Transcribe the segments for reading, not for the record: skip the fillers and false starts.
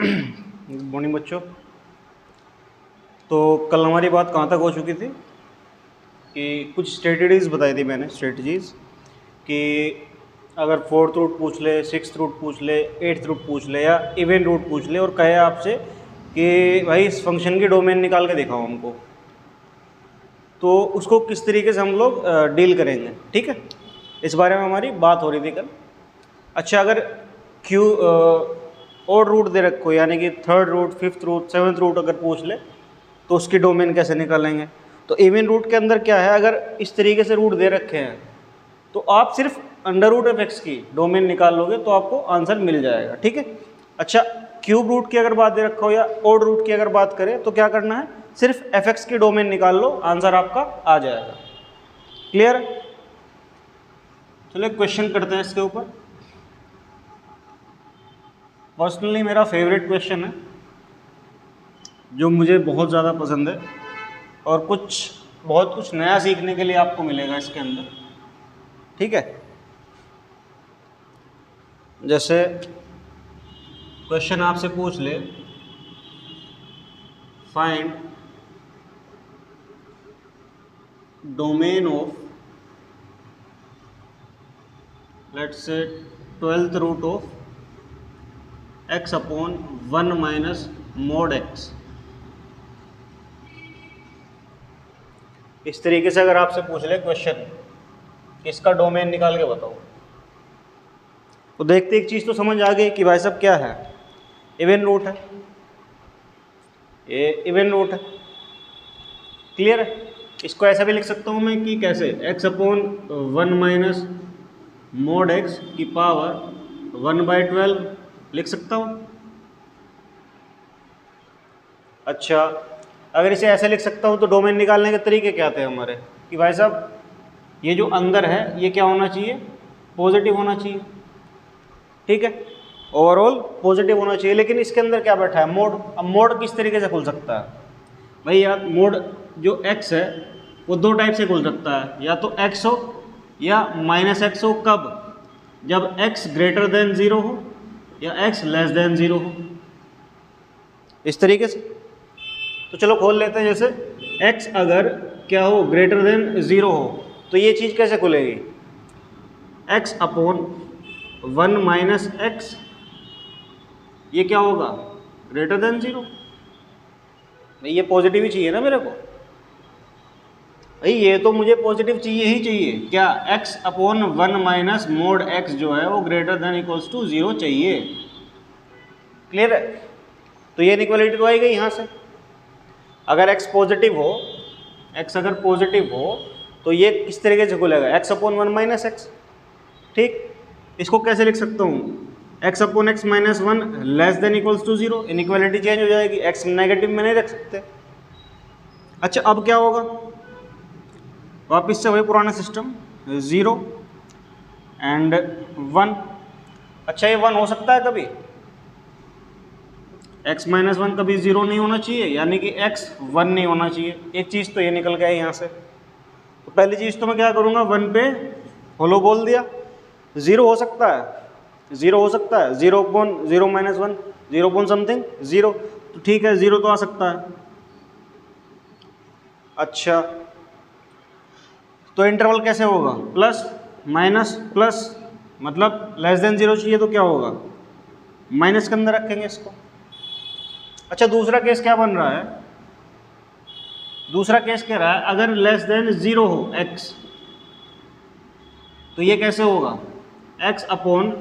Good morning बच्चों। तो कल हमारी बात कहाँ तक हो चुकी थी कि कुछ स्ट्रेटजीज बताई थी मैंने, स्ट्रेटजीज कि अगर फोर्थ रूट पूछ ले, सिक्स्थ रूट पूछ ले, एट्थ रूट पूछ ले या इवन रूट पूछ ले और कहे आपसे कि भाई इस फंक्शन की डोमेन निकाल के दिखाओ हमको, तो उसको किस तरीके से हम लोग डील करेंगे। ठीक है, इस बारे में हमारी बात हो रही थी कल। अच्छा, अगर क्यू और रूट दे रखो, यानी कि third root, fifth root, seventh root अगर पूछ ले तो उसकी डोमेन कैसे निकालेंगे। तो इवन रूट के अंदर क्या है, अगर इस तरीके से रूट दे रखे हैं तो आप सिर्फ अंडर रूट एफ एक्स की डोमेन निकाल लोगे तो आपको आंसर मिल जाएगा। ठीक है। अच्छा, क्यूब रूट की अगर बात दे रखा हो या ओड रूट की अगर बात करें तो क्या करना है, सिर्फ एफ एक्स की डोमेन निकाल लो, आंसर आपका आ जाएगा। क्लियर है? चलो एक क्वेश्चन करते हैं इसके ऊपर। पर्सनली मेरा फेवरेट क्वेश्चन है, जो मुझे बहुत ज़्यादा पसंद है और बहुत कुछ नया सीखने के लिए आपको मिलेगा इसके अंदर। ठीक है, जैसे क्वेश्चन आपसे पूछ ले, find domain of, let's say 12th root of x upon 1 minus mod x। इस तरीके से अगर आपसे पूछ ले क्वेश्चन, इसका डोमेन निकाल के बताओ, तो देखते एक चीज़ तो समझ आ गई कि भाई साहब क्या है, इवन रूट है, ये इवन रूट है। क्लियर है? इसको ऐसा भी लिख सकता हूँ मैं कि कैसे, x upon 1 minus mod x की पावर 1/12 लिख सकता हूँ। अच्छा, अगर इसे ऐसे लिख सकता हूँ तो डोमेन निकालने के तरीके क्या थे हमारे, कि भाई साहब ये जो अंदर है ये क्या होना चाहिए, पॉजिटिव होना चाहिए। ठीक है, ओवरऑल पॉजिटिव होना चाहिए। लेकिन इसके अंदर क्या बैठा है, मोड। अब मोड किस तरीके से खुल सकता है भाई यार, मोड जो x है वो दो टाइप से खुल सकता है, या तो x हो या माइनस x हो। कब? जब x ग्रेटर देन 0 हो या x लेस देन 0 हो, इस तरीके से। तो चलो खोल लेते हैं। जैसे x अगर क्या हो, ग्रेटर देन 0 हो, तो ये चीज़ कैसे खुलेगी, x अपॉन 1 माइनस एक्स, ये क्या होगा, ग्रेटर देन 0। भाई ये पॉजिटिव ही चाहिए ना मेरे को, भाई ये तो मुझे पॉजिटिव चाहिए ही चाहिए। क्या, x upon 1 minus mod x जो है वो ग्रेटर देन इक्वल्स टू 0 चाहिए। क्लियर है? तो ये इनइक्वालिटी तो आई गई यहाँ से। अगर x पॉजिटिव हो, x अगर पॉजिटिव हो तो ये किस तरीके से खुलेगा, x अपॉन 1 माइनस एक्स। ठीक, इसको कैसे लिख सकता हूँ, x upon x minus 1 less than equals to 0। Inequality change हो जाएगी, x नेगेटिव में नहीं रख सकते। अच्छा, अब क्या होगा, वापिस से वही पुराना सिस्टम, 0 एंड 1। अच्छा, ये 1 हो सकता है कभी, x माइनस 1 कभी 0 नहीं होना चाहिए, यानी कि x 1 नहीं होना चाहिए। एक चीज़ तो ये निकल गया यहाँ से। तो पहली चीज़ तो मैं क्या करूँगा, 1 पे होलो बोल दिया। 0 हो सकता है, 0 हो सकता है, 0 अपॉन 0 माइनस 1, 0 अपॉन समथिंग 0, तो ठीक है 0 तो आ सकता है। अच्छा, तो इंटरवल कैसे होगा, प्लस माइनस प्लस, मतलब लेस देन 0 चाहिए तो क्या होगा, माइनस के अंदर रखेंगे इसको। अच्छा, दूसरा केस क्या बन रहा है, दूसरा केस कह रहा है अगर लेस देन 0 हो x, तो ये कैसे होगा, x upon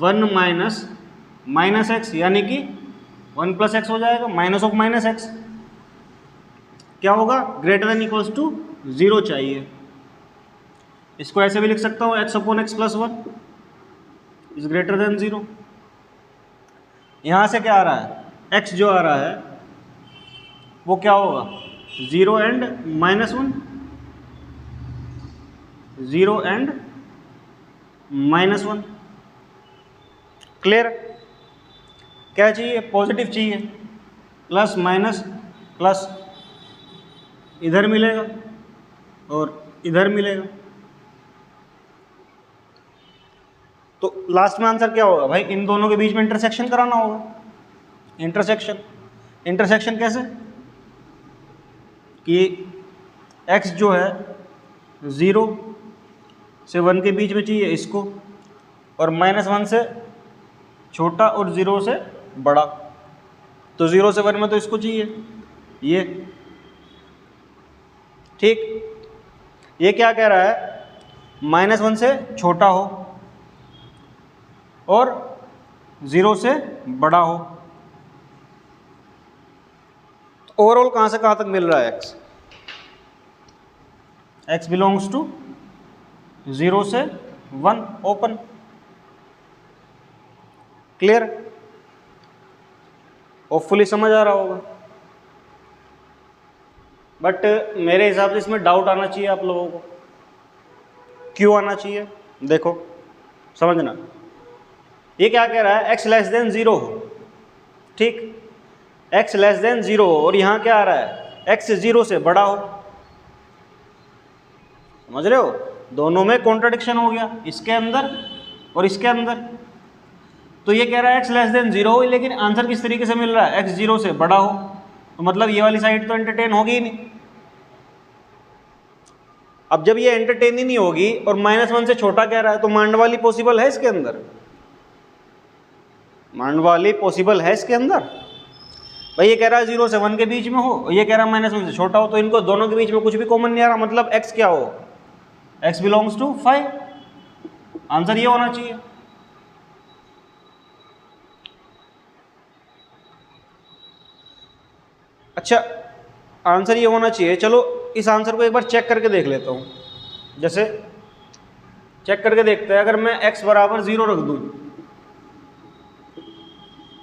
1 minus minus x, यानी कि 1 प्लस एक्स हो जाएगा, माइनस ऑफ माइनस एक्स क्या होगा, ग्रेटर देन इक्वल्स टू 0 चाहिए। इसको ऐसे भी लिख सकता हूँ, x upon x plus 1 is greater than 0। यहाँ से क्या आ रहा है, x जो आ रहा है वो क्या होगा, 0 and minus 1, 0 and minus 1। Clear? क्या चाहिए, पॉजिटिव चाहिए, प्लस माइनस प्लस इधर मिलेगा और इधर मिलेगा। तो लास्ट में आंसर क्या होगा भाई, इन दोनों के बीच में इंटरसेक्शन कराना होगा। इंटरसेक्शन। इंटरसेक्शन कैसे कि x जो है 0 से 1 के बीच में चाहिए इसको, और -1 से छोटा और 0 से बड़ा। तो 0 से 1 में तो इसको चाहिए ये, ठीक। ये क्या कह रहा है, -1 से छोटा हो और 0 से बड़ा हो। तो ओवरऑल कहाँ से कहाँ तक मिल रहा है x बिलोंग्स टू 0 से 1 ओपन। क्लियर? होपफुली समझ आ रहा होगा। बट मेरे हिसाब से इसमें डाउट आना चाहिए आप लोगों को। क्यों आना चाहिए? देखो समझना, ये क्या कह रहा है, x लेस देन 0 हो, ठीक, x लेस देन 0 हो, और यहाँ क्या आ रहा है, x 0 से बड़ा हो। समझ रहे हो? दोनों में कॉन्ट्रडिक्शन हो गया, इसके अंदर और इसके अंदर। तो ये कह रहा है x लेस देन 0 हो, लेकिन आंसर किस तरीके से मिल रहा है, x 0 से बड़ा हो। तो मतलब ये वाली साइड तो एंटरटेन होगी ही नहीं। अब जब ये एंटरटेन ही नहीं होगी और -1 से छोटा कह रहा है, तो मांड वाली पॉसिबल है इसके अंदर? मांड वाली पॉसिबल है इसके अंदर? भाई ये कह रहा है 0 से 1 के बीच में हो, और ये कह रहा है -1 से छोटा हो, तो इनको दोनों के बीच में कुछ भी कॉमन नहीं आ रहा। मतलब x क्या हो, x बिलोंग्स टू 5। आंसर ये होना चाहिए। अच्छा, आंसर ये होना चाहिए। चलो इस आंसर को एक बार चेक करके देख लेता हूँ। जैसे चेक करके देखते हैं, अगर मैं x बराबर 0 रख दूँ,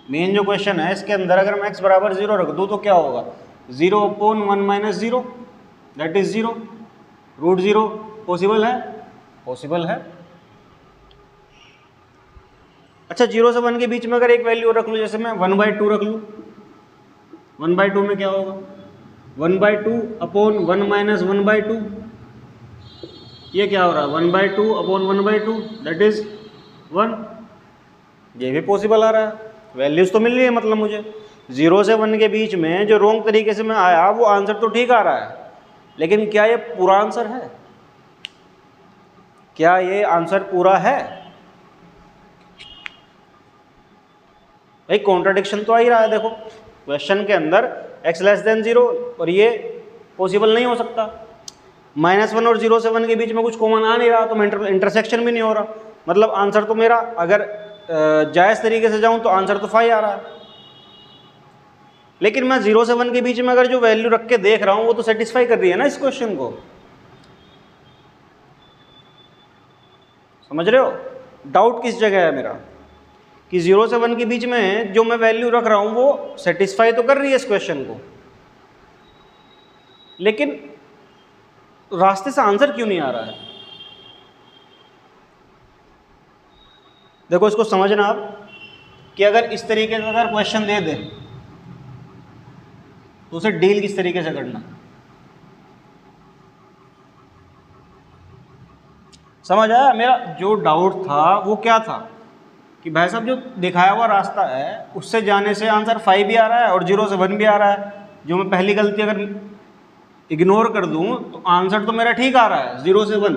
मेन जो क्वेश्चन है इसके अंदर, अगर मैं x बराबर 0 रख दूँ तो क्या होगा, 0/1 - 0 दैट इज 0। √0 पॉसिबल है? पॉसिबल है। अच्छा, 0 से 1 के बीच में अगर एक वैल्यू रख लूँ, जैसे मैं 1/2 रख लूँ, 1/2 में क्या होगा, 1/2/1 - 1/2, ये क्या हो रहा है, 1/2/1/2 दैट इज 1। ये भी पॉसिबल आ रहा है, वैल्यूज तो मिल रही है। मतलब मुझे 0 से 1 के बीच में जो रॉन्ग तरीके से मैं आया, वो आंसर तो ठीक आ रहा है, लेकिन क्या ये पूरा आंसर है? क्या ये आंसर पूरा है? भाई कॉन्ट्रडिक्शन तो आ ही रहा है। देखो क्वेश्चन के अंदर x लेस देन 0, और ये पॉसिबल नहीं हो सकता। -1 और 0 से 1 के बीच में कुछ कॉमन आ नहीं रहा, तो इंटरसेक्शन भी नहीं हो रहा। मतलब आंसर तो मेरा, अगर जायज़ तरीके से जाऊं तो आंसर तो 5 आ रहा है। लेकिन मैं 0 से 1 के बीच में अगर जो वैल्यू रख के देख रहा हूं, वो तो सेटिस्फाई कर रही है ना इस क्वेश्चन को। समझ रहे हो? डाउट किस जगह है मेरा, कि 0 से 1 के बीच में जो मैं वैल्यू रख रहा हूं वो सेटिस्फाई तो कर रही है इस क्वेश्चन को, लेकिन रास्ते से आंसर क्यों नहीं आ रहा है? देखो इसको समझना आप, कि अगर इस तरीके का अगर क्वेश्चन दे दे तो उसे डील किस तरीके से करना। समझ आया? मेरा जो डाउट था वो क्या था, कि भाई साहब जो दिखाया हुआ रास्ता है उससे जाने से आंसर 5 भी आ रहा है और 0 से 1 भी आ रहा है। जो मैं पहली गलती अगर इग्नोर कर दूं तो आंसर तो मेरा ठीक आ रहा है 0 से 1।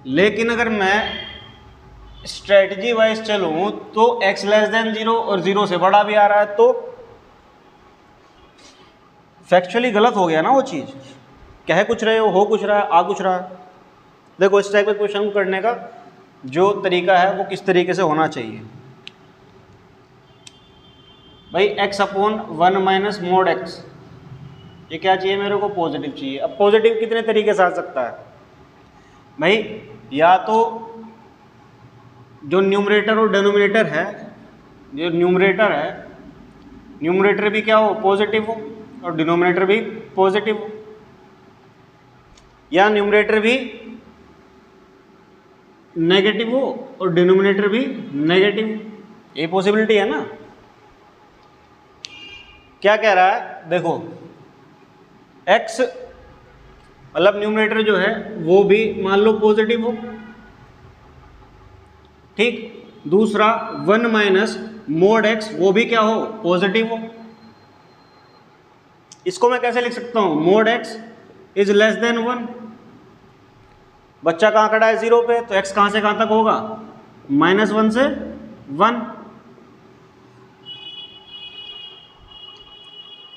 लेकिन अगर मैं स्ट्रेटजी वाइज चलूं तो x लेस देन 0 और 0 से बड़ा भी आ रहा है, तो फैक्चुअली गलत हो गया ना वो चीज़। कह कुछ रहे हो कुछ रहा है, आ कुछ रहा है। देखो इस टाइप के क्वेश्चन को करने का जो तरीका है वो किस तरीके से होना चाहिए। भाई x/1 - mod x, ये क्या चाहिए मेरे को, पॉजिटिव चाहिए। अब पॉजिटिव कितने तरीके से आ सकता है भाई, या तो जो न्यूमरेटर और डिनोमिनेटर है, जो न्यूमरेटर है, न्यूमरेटर भी क्या हो, पॉजिटिव हो, और डिनोमिनेटर भी पॉजिटिव हो, या न्यूमरेटर भी नेगेटिव हो और डिनोमिनेटर भी नेगेटिव हो। ये पॉसिबिलिटी है ना। क्या कह रहा है, देखो x मतलब न्यूमरेटर जो है वो भी मान लो पॉजिटिव हो, ठीक, दूसरा 1 माइनस मोड x वो भी क्या हो, पॉजिटिव हो। इसको मैं कैसे लिख सकता हूँ, mode x is less then 1। बच्चा कहाँ खड़ा है, 0 पे, तो x कहाँ से कहाँ तक होगा, -1 से 1।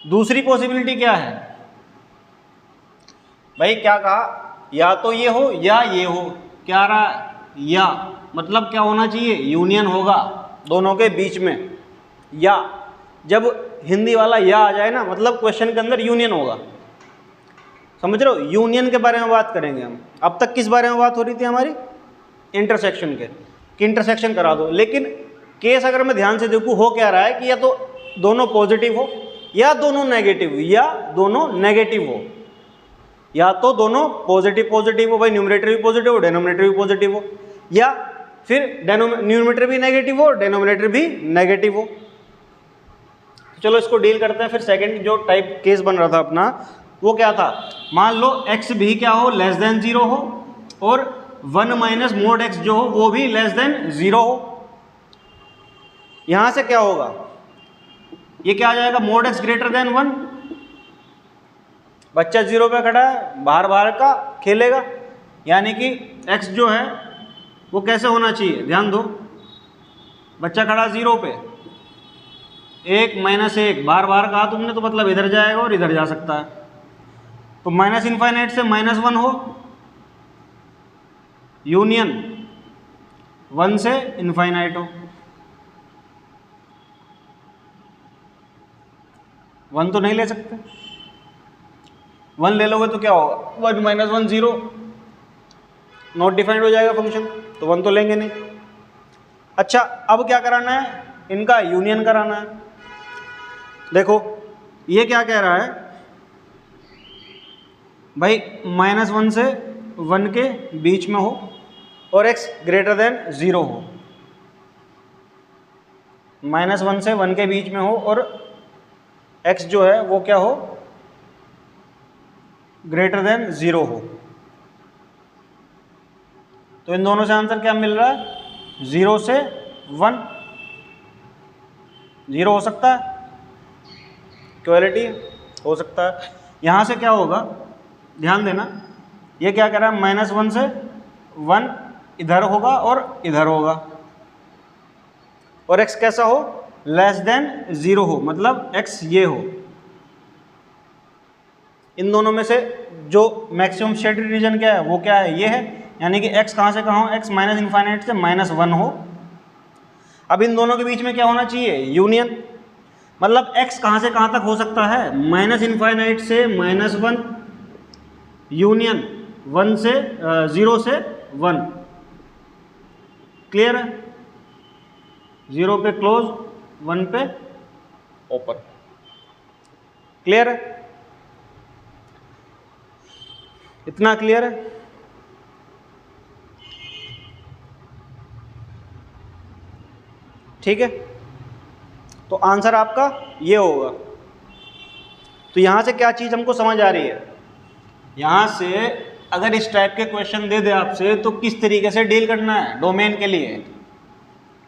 दूसरी पॉसिबिलिटी क्या है भाई, क्या कहा, या तो ये हो या ये हो, क्या आ रहा है, या मतलब क्या होना चाहिए, यूनियन होगा दोनों के बीच में। या जब हिंदी वाला या आ जाए ना, मतलब क्वेश्चन के अंदर यूनियन होगा, समझ रहे हो, यूनियन के बारे में बात करेंगे हम। अब तक किस बारे में बात हो रही थी हमारी, इंटरसेक्शन के, कि इंटरसेक्शन करा दो। लेकिन केस अगर मैं ध्यान से देखूँ, हो क्या रहा है कि या तो दोनों पॉजिटिव हो या दोनों नेगेटिव, या दोनों नेगेटिव हो, या तो दोनों पॉजिटिव पॉजिटिव हो, भाई न्यूमरेटर भी पॉजिटिव हो डेनोमिनेटर भी पॉजिटिव हो, या फिर न्यूमरेटर भी नेगेटिव हो डेनोमिनेटर भी नेगेटिव हो। चलो इसको डील करते हैं। फिर सेकंड जो टाइप केस बन रहा था अपना, वो क्या था, मान लो x भी क्या हो, लेस देन 0 हो, और 1 माइनस मोड x जो हो वो भी लेस देन 0 हो। यहां से क्या होगा, ये क्या आ जाएगा, मोड x ग्रेटर देन 1। बच्चा 0 पे खड़ा है, बाहर बाहर का खेलेगा, यानी कि x जो है वो कैसे होना चाहिए, ध्यान दो, बच्चा खड़ा 0 पे, 1 माइनस 1 बार बार कहा तुमने, तो मतलब इधर जाएगा और इधर जा सकता है, तो माइनस इनफाइनाइट से -1 हो, यूनियन 1 से इनफाइनाइट हो। 1 तो नहीं ले सकते, 1 ले लोगे तो क्या होगा, 1 माइनस 1 0, नॉट डिफाइंड हो जाएगा फंक्शन, तो 1 तो लेंगे नहीं। अच्छा, अब क्या कराना है, इनका यूनियन कराना है। देखो ये क्या कह रहा है भाई, -1 से 1 के बीच में हो और x ग्रेटर देन 0 हो, -1 से 1 के बीच में हो और x जो है वो क्या हो, ग्रेटर देन 0 हो। तो इन दोनों से आंसर क्या मिल रहा है, 0 से 1, 0 हो सकता है, इक्वालिटी हो सकता है। यहाँ से क्या होगा, ध्यान देना, ये क्या कह रहा है, -1 से 1 इधर होगा और इधर होगा, और x कैसा हो, लेस देन 0 हो, मतलब x ये हो। इन दोनों में से जो मैक्सिमम शेडेड रीजन क्या है, वो क्या है, ये है, यानी कि x कहाँ से कहाँ हो, x माइनस इनफाइनाइट से -1 हो। अब इन दोनों के बीच में क्या होना चाहिए, यूनियन, मतलब x कहाँ से कहाँ तक हो सकता है, माइनस इनफाइनाइट से -1, यूनियन 1 से 0 से 1, क्लियर है, 0 पे क्लोज, 1 पे ओपन, क्लियर है, इतना क्लियर है। ठीक है, तो आंसर आपका ये होगा। तो यहां से क्या चीज हमको समझ आ रही है, यहां से अगर इस टाइप के क्वेश्चन दे दे आपसे, तो किस तरीके से डील करना है, डोमेन के लिए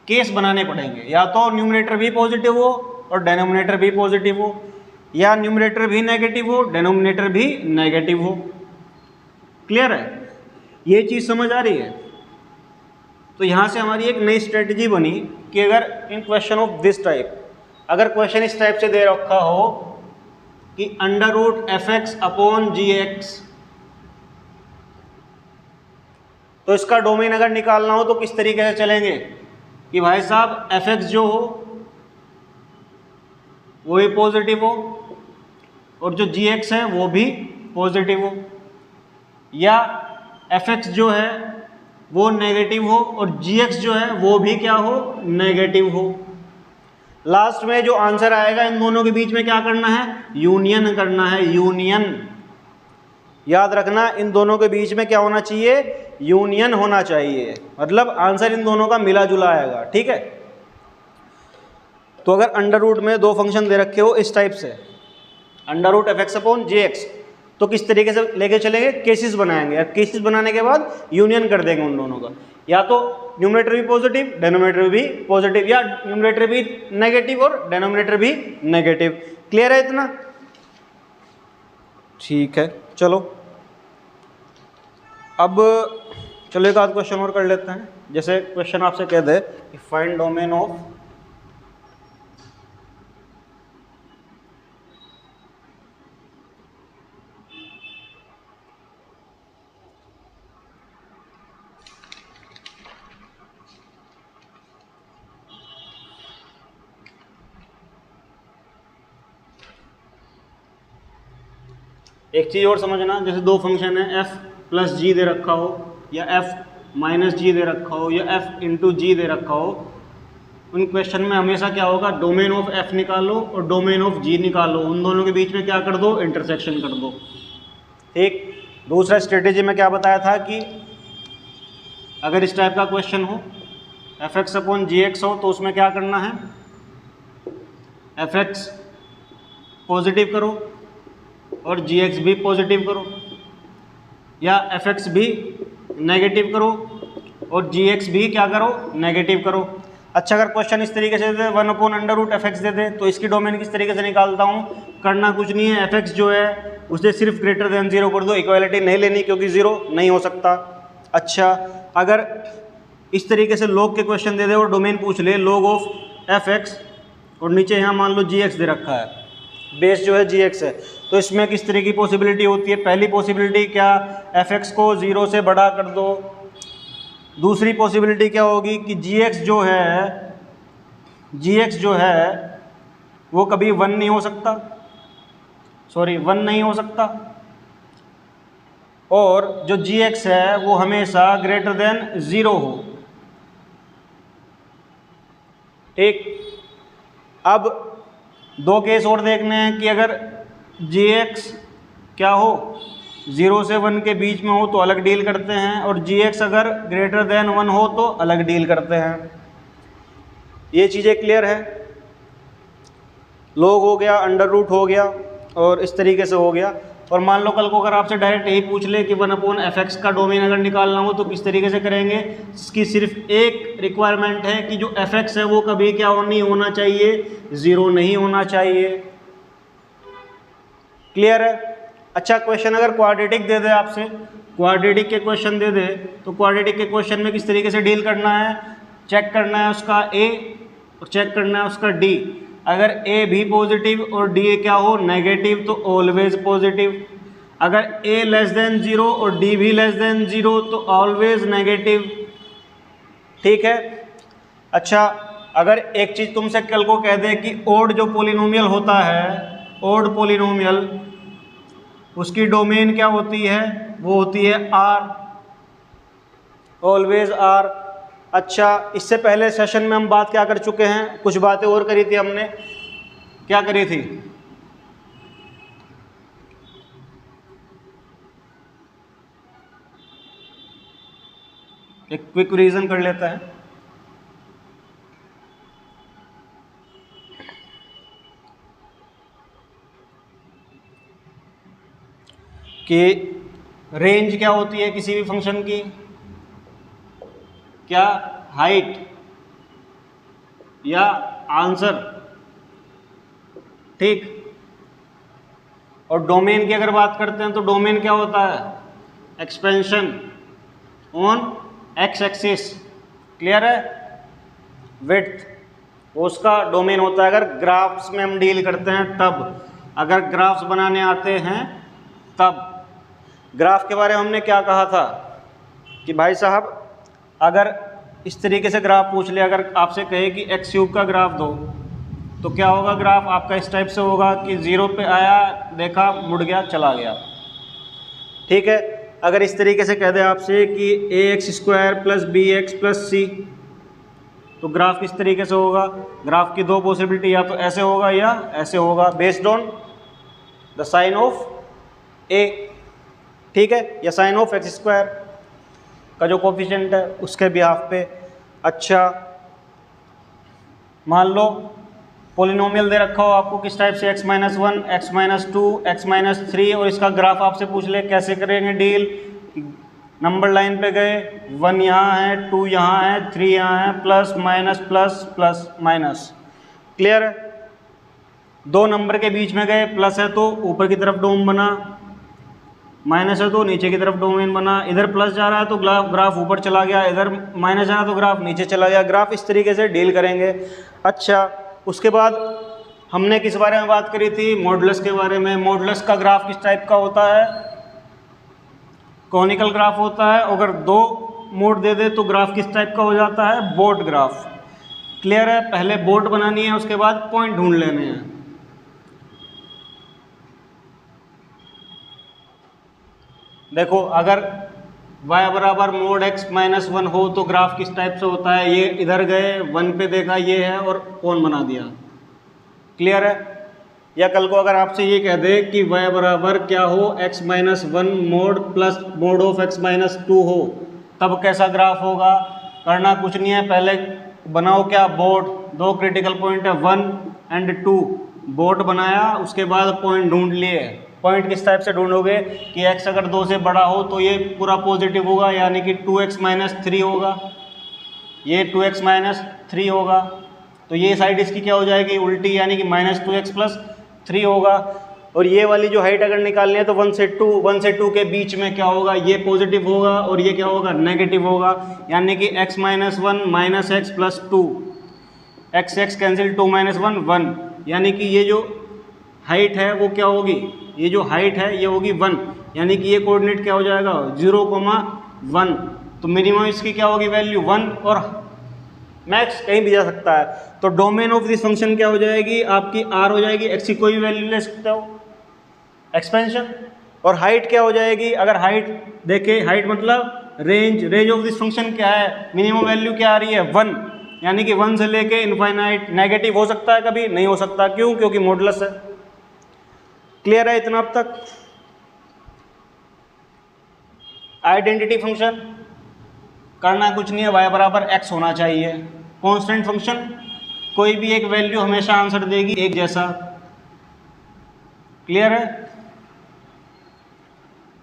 केस बनाने पड़ेंगे, या तो न्यूमरेटर भी पॉजिटिव हो और डेनोमिनेटर भी पॉजिटिव हो, या न्यूमरेटर भी नेगेटिव हो डेनोमिनेटर भी नेगेटिव हो। क्लियर है, ये चीज समझ आ रही है। तो यहां से हमारी एक नई स्ट्रेटजी बनी कि अगर इन क्वेश्चन ऑफ दिस टाइप, अगर क्वेश्चन इस टाइप से दे रखा हो कि √fx अपॉन gx, तो इसका डोमेन अगर निकालना हो तो किस तरीके से चलेंगे कि भाई साहब fx जो हो वो भी पॉजिटिव हो और जो gx है वो भी पॉजिटिव हो, या fx जो है वो नेगेटिव हो और gx जो है वो भी क्या हो, नेगेटिव हो। लास्ट में जो आंसर आएगा इन दोनों के बीच में क्या करना है, यूनियन करना है, यूनियन, याद रखना, इन दोनों के बीच में क्या होना चाहिए, यूनियन होना चाहिए, मतलब आंसर इन दोनों का मिला जुला आएगा। ठीक है, तो अगर अंडर रूट में दो फंक्शन दे रखे हो इस टाइप से, √fx अपॉन jx, तो किस तरीके से लेके चलेंगे, केसेस बनाएंगे, और केसेस बनाने के बाद यूनियन कर देंगे उन दोनों का, या तो न्यूमरेटर भी पॉजिटिव डिनोमिनेटर भी पॉजिटिव, या न्यूमरेटर भी नेगेटिव और डिनोमिनेटर भी नेगेटिव। क्लियर है इतना? ठीक है, चलो अब चलो एक आध क्वेश्चन और कर लेते हैं। जैसे क्वेश्चन आपसे कह दे कि फाइंड डोमेन ऑफ एक चीज़ और समझना, जैसे दो फंक्शन है f प्लस जी दे रखा हो या f माइनस जी दे रखा हो या f इंटू जी दे रखा हो, उन क्वेश्चन में हमेशा क्या होगा, डोमेन ऑफ f निकालो और डोमेन ऑफ g निकालो, उन दोनों के बीच में क्या कर दो, इंटरसेक्शन कर दो। ठीक। दूसरा स्ट्रेटेजी में क्या बताया था कि अगर इस टाइप का क्वेश्चन हो एफ एक्स अपॉन जी एक्स हो तो उसमें क्या करना है, एफ एक्स पॉजिटिव करो और जी एक्स भी पॉजिटिव करो, या एफ एक्स भी नेगेटिव करो और जी एक्स भी क्या करो, नेगेटिव करो। अच्छा, अगर क्वेश्चन इस तरीके से दे दे 1/√f एक्स दे दे तो इसकी डोमेन किस तरीके से निकालता हूँ, करना कुछ नहीं है, एफ एक्स जो है उसे सिर्फ ग्रेटर देन 0 कर दो, इक्वालिटी नहीं लेनी क्योंकि 0 नहीं हो सकता। अच्छा, अगर इस तरीके से लॉग के क्वेश्चन दे दे और डोमेन पूछ ले लॉग ऑफ एफ एक्स और नीचे यहाँ मान लो जी एक्स दे रखा है, बेस जो है जी एक्स है, तो इसमें किस तरह की पॉसिबिलिटी होती है, पहली पॉसिबिलिटी क्या, एफ एक्स को 0 से बड़ा कर दो। दूसरी पॉसिबिलिटी क्या होगी कि जी एक्स जो है वो कभी 1 नहीं हो सकता, 1 नहीं हो सकता, और जो जी एक्स है वो हमेशा ग्रेटर देन 0 हो। ठीक। अब दो केस और देखने हैं कि अगर जी एक्स क्या हो 0 से 1 के बीच में हो तो अलग डील करते हैं, और जी एक्स अगर ग्रेटर देन 1 हो तो अलग डील करते हैं। ये चीज़ें क्लियर है? लॉग हो गया, अंडर रूट हो गया और इस तरीके से हो गया। और मान लो कल को अगर आपसे डायरेक्ट यही पूछ ले कि 1/f(x) का डोमेन अगर निकालना हो तो किस तरीके से करेंगे, इसकी सिर्फ एक रिक्वायरमेंट है कि जो f(x) है वो कभी क्या नहीं होना चाहिए, 0 नहीं होना चाहिए। क्लियर है? अच्छा, क्वेश्चन अगर क्वाड्रेटिक दे दे आपसे, क्वाड्रेटिक के क्वेश्चन दे दे तो क्वाड्रेटिक के क्वेश्चन में किस तरीके से डील करना है, चेक करना है उसका a और चेक करना है उसका d। अगर a भी पॉजिटिव और d क्या हो, नेगेटिव, तो ऑलवेज पॉजिटिव। अगर a लेस देन 0 और d भी लेस देन 0 तो ऑलवेज नेगेटिव। ठीक है। अच्छा, अगर एक चीज़ तुमसे कल को कह दे कि ओड जो पोलिनोमियल होता है, ओड पोलिनोमियल, उसकी डोमेन क्या होती है, वो होती है R, ऑलवेज R। अच्छा, इससे पहले सेशन में हम बात क्या कर चुके हैं, कुछ बातें और करी थी हमने, क्या करी थी, एक क्विक रिवीजन कर लेता है। कि रेंज क्या होती है किसी भी फंक्शन की, क्या हाइट या आंसर। ठीक। और डोमेन की अगर बात करते हैं तो डोमेन क्या होता है, expansion on x axis. Clear है? विड्थ उसका डोमेन होता है। अगर ग्राफ्स में हम डील करते हैं तब, अगर ग्राफ्स बनाने आते हैं तब। ग्राफ के बारे में हमने क्या कहा था कि भाई साहब अगर इस तरीके से ग्राफ पूछ ले, अगर आपसे कहे कि x³ का ग्राफ दो तो क्या होगा, ग्राफ आपका इस टाइप से होगा कि 0 पे आया, देखा, मुड़ गया, चला गया। ठीक है। अगर इस तरीके से कह दे आपसे कि ax² + bx + c तो ग्राफ किस तरीके से होगा, ग्राफ की दो पॉसिबिलिटी, या तो ऐसे होगा या ऐसे होगा, based on the sign of a। ठीक है, या साइन ऑफ x² का जो कोफिशिएंट है उसके बिहाफ पे। अच्छा, मान लो पोलिनोमियल दे रखा हो आपको किस टाइप से, x-1, x-2, x-3, और इसका ग्राफ आपसे पूछ ले कैसे करेंगे डील। नंबर लाइन पे गए, 1 यहाँ है, 2 यहाँ है, 3 यहाँ है, plus minus plus plus minus. Clear है? 2 नंबर के बीच में गए, प्लस है तो ऊपर की तरफ डोम बना, माइनस है तो नीचे की तरफ डोमेन बना। इधर प्लस जा रहा है तो ग्राफ ऊपर चला गया, इधर माइनस जा रहा है तो ग्राफ नीचे चला गया। ग्राफ इस तरीके से डील करेंगे। अच्छा, उसके बाद हमने किस बारे में बात करी थी, मॉडुलस के बारे में। मॉडुलस का ग्राफ किस टाइप का होता है, कॉनिकल ग्राफ होता है। अगर 2 मोड दे दे तो ग्राफ किस टाइप का हो जाता है, बोट ग्राफ। क्लियर है? पहले बोट बनानी है, उसके बाद पॉइंट ढूंढ लेने हैं। देखो, अगर y बराबर मोड x-1 हो तो ग्राफ किस टाइप से होता है, ये इधर गए, 1 पे देखा ये है और कौन बना दिया। क्लियर है? या कल को अगर आपसे ये कह दे कि y बराबर क्या हो, x-1 mode plus mode of x-2 हो, तब कैसा ग्राफ होगा। करना कुछ नहीं है, पहले बनाओ क्या, बोट। 2 क्रिटिकल पॉइंट है, 1 एंड 2, बोट बनाया, उसके बाद पॉइंट ढूंढ लिए। पॉइंट किस टाइप से ढूंढोगे कि x अगर 2 से बड़ा हो तो ये पूरा पॉजिटिव होगा, यानी कि 2x-3 होगा, ये 2x-3 होगा, तो ये साइड इसकी क्या हो जाएगी, उल्टी, यानी कि -2x+3 होगा। और ये वाली जो हाइट अगर निकालनी है तो 1 से 2 के बीच में क्या होगा, ये पॉजिटिव होगा और ये क्या होगा, नेगेटिव होगा, यानी कि x-1 -x+2, x कैंसिल, 2 - 1 1, यानी कि ये जो हाइट है वो क्या होगी, ये जो हाइट है ये होगी 1, यानी कि ये कोऑर्डिनेट क्या हो जाएगा, 0,1। तो मिनिमम इसकी क्या होगी वैल्यू 1, और मैक्स कहीं भी जा सकता है। तो डोमेन ऑफ दिस फंक्शन क्या हो जाएगी आपकी, r हो जाएगी, x की कोई भी वैल्यू ले सकते हो, एक्सपेंशन। और हाइट क्या हो जाएगी, अगर हाइट देखें, हाइट मतलब रेंज ऑफ दिस फंक्शन क्या है, मिनिमम वैल्यू क्या आ रही है 1, यानी कि 1 से लेके इनफाइनाइट। नेगेटिव हो सकता है कभी, नहीं हो सकता, क्यों, क्योंकि मॉडुलस है। क्लियर है इतना अब तक। आइडेंटिटी फंक्शन करना कुछ नहीं है, y बराबर x होना चाहिए। कांस्टेंट फंक्शन कोई भी एक वैल्यू हमेशा आंसर देगी एक जैसा। क्लियर है?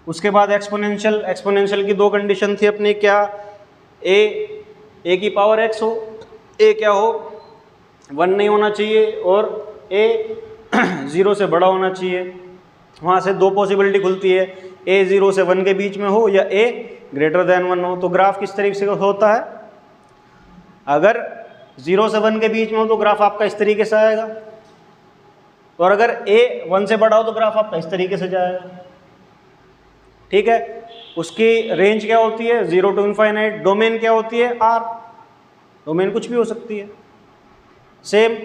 उसके बाद एक्सपोनेंशियल की 2 कंडीशन थी अपनी, क्या, a की पावर x हो, a क्या हो, 1 नहीं होना चाहिए, और a 0 से बड़ा होना चाहिए। वहाँ से 2 पॉसिबिलिटी खुलती है, a 0 से 1 के बीच में हो या a ग्रेटर देन 1 हो। तो ग्राफ किस तरीके से होता है, अगर 0 से 1 के बीच में हो तो ग्राफ आपका इस तरीके से आएगा, और अगर a 1 से बड़ा हो तो ग्राफ आपका इस तरीके से जाएगा। ठीक है? उसकी रेंज क्या होती है, 0 to इनफाइनाइट। डोमेन क्या होती है, r। डोमेन कुछ भी हो सकती है। सेम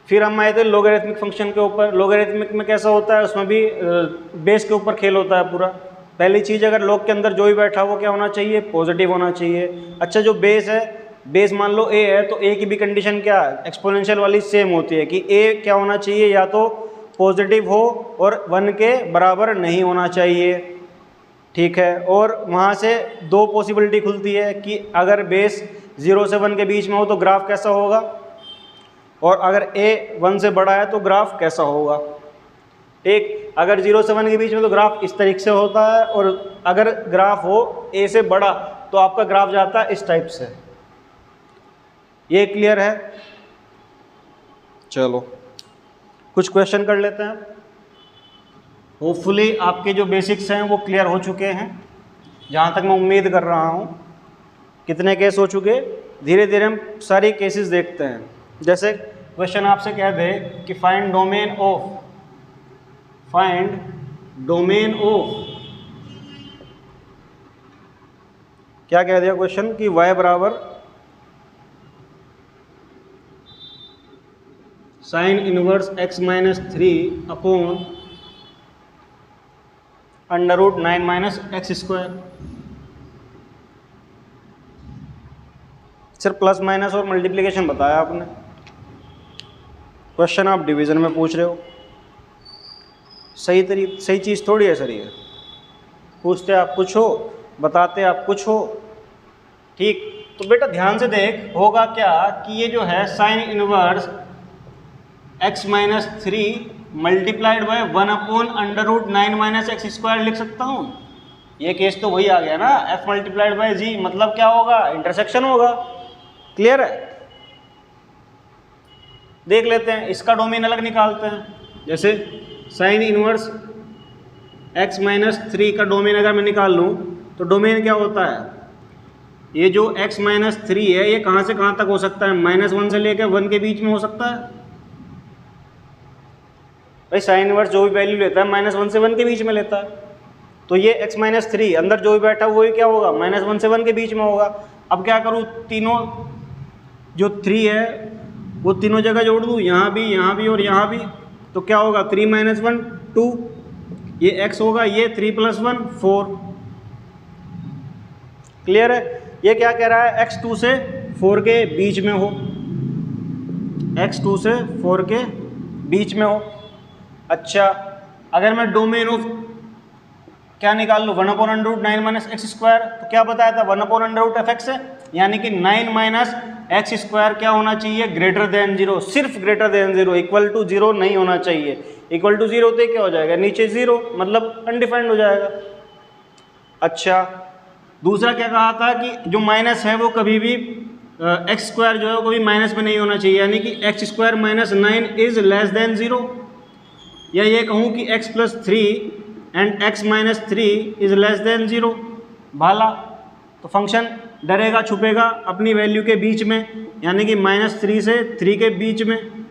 फिर हम आए थे लोगरिथमिक फंक्शन के ऊपर। लोगरिथमिक में कैसा होता है, उसमें भी बेस के ऊपर खेल होता है पूरा। पहली चीज़, अगर लॉग के अंदर जो भी बैठा वो क्या होना चाहिए, पॉजिटिव होना चाहिए। अच्छा, जो बेस है, बेस मान लो a है, तो a की भी कंडीशन क्या है, एक्सपोनेंशियल वाली सेम होती है कि a क्या होना चाहिए, या तो पॉजिटिव हो और 1 के बराबर नहीं होना चाहिए। ठीक है? और वहाँ से 2 पॉसिबिलिटी खुलती है कि अगर बेस 0 से 1 के बीच में हो तो ग्राफ कैसा होगा, और अगर a 1 से बड़ा है तो ग्राफ कैसा होगा। ठीक, अगर 0 से 1 के बीच में तो ग्राफ इस तरीके से होता है, और अगर ग्राफ हो a से बड़ा तो आपका ग्राफ जाता है इस टाइप से। ये क्लियर है? चलो कुछ क्वेश्चन कर लेते हैं। होपफुली आपके जो बेसिक्स हैं वो क्लियर हो चुके हैं, जहाँ तक मैं उम्मीद कर रहा हूँ। कितने केस हो चुके, धीरे धीरे हम सारी केसेस देखते हैं। जैसे क्वेश्चन आपसे कह दे कि फाइंड डोमेन ऑफ, क्या कह दिया क्वेश्चन कि y बराबर sine inverse x-3 upon √9 - x²। सिर्फ प्लस माइनस और मल्टीप्लिकेशन बताया आपने, क्वेश्चन आप डिवीजन में पूछ रहे हो। सही चीज़ थोड़ी है सर, ये पूछते आप कुछ हो, बताते आप कुछ हो। ठीक, तो बेटा ध्यान से देख, होगा क्या कि ये जो है sine inverse x minus 3 multiplied by 1/√9 - x² लिख सकता हूँ। ये केस तो वही आ गया ना, f मल्टीप्लाइड बाय g, मतलब क्या होगा, इंटरसेक्शन होगा। क्लियर है? देख लेते हैं, इसका डोमेन अलग निकालते हैं। जैसे साइन इनवर्स x माइनस 3 का डोमेन अगर मैं निकाल लूँ तो डोमेन क्या होता है, ये जो x माइनस 3 है ये कहाँ से कहाँ तक हो सकता है, -1 से लेकर 1 के बीच में हो सकता है। भाई साइन इनवर्स जो भी वैल्यू लेता है -1 से 1 के बीच में लेता है, तो ये x माइनस 3 अंदर जो भी बैठा वही क्या होगा, -1 से 1 के बीच में होगा। अब क्या करूँ, तीनों जो 3 है वो तीनों जगह जोड़ दूँ, यहाँ भी और यहाँ भी, तो क्या होगा 3 - 1 2, ये x होगा, ये 3 + 1 4। क्लियर है? ये क्या कह रहा है, x 2 से 4 के बीच में हो, x 2 से 4 के बीच में हो। अच्छा, अगर मैं डोमेन ऑफ क्या निकाल लूँ, 1/√9 - x², तो क्या बताया था 1/√fx है, यानी कि 9 - x² क्या होना चाहिए, ग्रेटर देन 0, सिर्फ ग्रेटर देन 0, इक्वल टू 0 नहीं होना चाहिए। इक्वल टू 0 होते क्या हो जाएगा, नीचे 0, मतलब अनडिफाइंड हो जाएगा। अच्छा, दूसरा क्या कहा था कि जो माइनस है वो कभी भी x² जो है वो कभी माइनस में नहीं होना चाहिए, यानी कि x² - 9 इज लेस देन 0, या ये कहूँ कि x + 3 and x - 3 is less then 0। भाला, तो फंक्शन डरेगा छुपेगा अपनी वैल्यू के बीच में, यानी कि -3 से 3 के बीच में।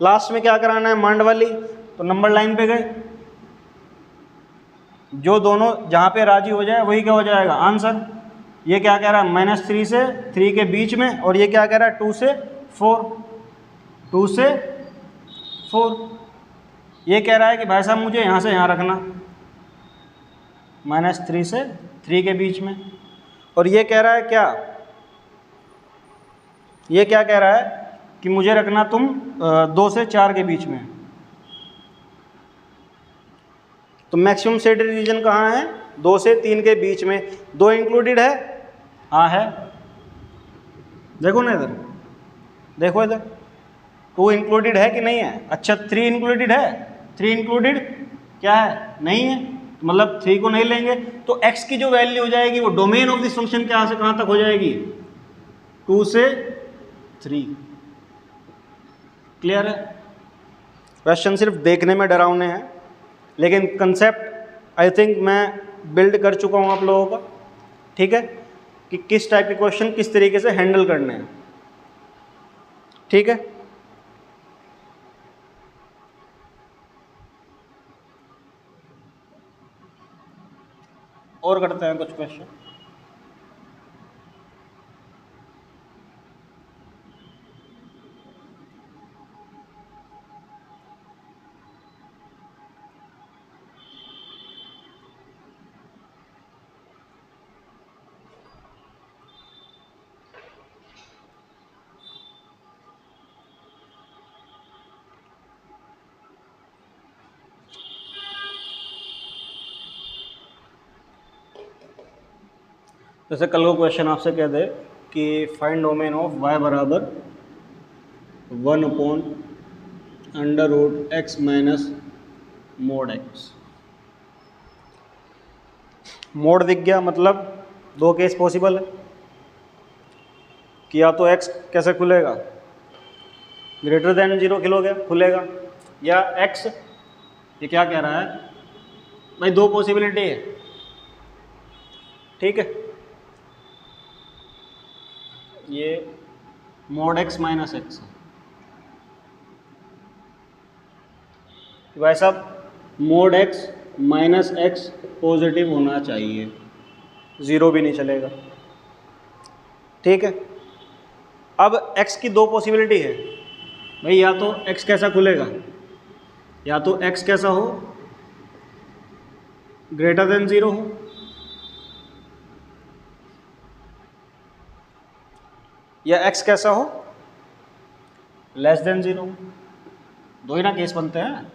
लास्ट में क्या कराना है, मांड वाली, तो नंबर लाइन पे गए, जो दोनों जहाँ पे राजी हो जाए वही क्या हो जाएगा आंसर। ये क्या कह रहा है, -3 से 3 के बीच में, और ये क्या कह रहा है 2 से 4, 2 से 4। ये कह रहा है कि भाई साहब मुझे यहाँ से यहाँ रखना, -3 से 3 के बीच में, और ये कह रहा है क्या, ये क्या कह रहा है कि मुझे रखना तुम 2 से 4 के बीच में। तो मैक्सिमम सेडेड रीजन कहाँ है, 2 से 3 के बीच में। 2 इंक्लूडेड है, हाँ है, देखो ना इधर, देखो इधर, 2 इंक्लूडेड है कि नहीं है। अच्छा, 3 इंक्लूडेड है, 3 इंक्लूडेड क्या है, नहीं है, मतलब 3 को नहीं लेंगे, तो x की जो वैल्यू हो जाएगी वो डोमेन ऑफ दिस फंक्शन कहाँ से कहाँ तक हो जाएगी, 2 से 3। क्लियर है? क्वेश्चन सिर्फ देखने में डरावने हैं, लेकिन कंसेप्ट आई थिंक मैं बिल्ड कर चुका हूँ आप लोगों का, ठीक है, कि किस टाइप के क्वेश्चन किस तरीके से हैंडल करने हैं। ठीक है, और करते हैं कुछ क्वेश्चन। जैसे कल को क्वेश्चन आपसे कह दे कि फाइंड डोमेन ऑफ y बराबर 1/√x minus mod x। Mode दिख गया, मतलब 2 केस पॉसिबल है कि या तो x कैसे खुलेगा, ग्रेटर देन 0 खुलेगा, या x, ये क्या कह रहा है भाई, 2 पॉसिबिलिटी है, ठीक है, ये मोड x माइनस एक्स है, भाई साहब mode x minus x positive होना चाहिए, 0 भी नहीं चलेगा, ठीक है। अब x की 2 पॉसिबिलिटी है भाई, या तो x कैसा खुलेगा, या तो x कैसा हो, ग्रेटर देन 0 हो, या x कैसा हो, लेस देन 0 हो। 2 ही ना केस बनते हैं।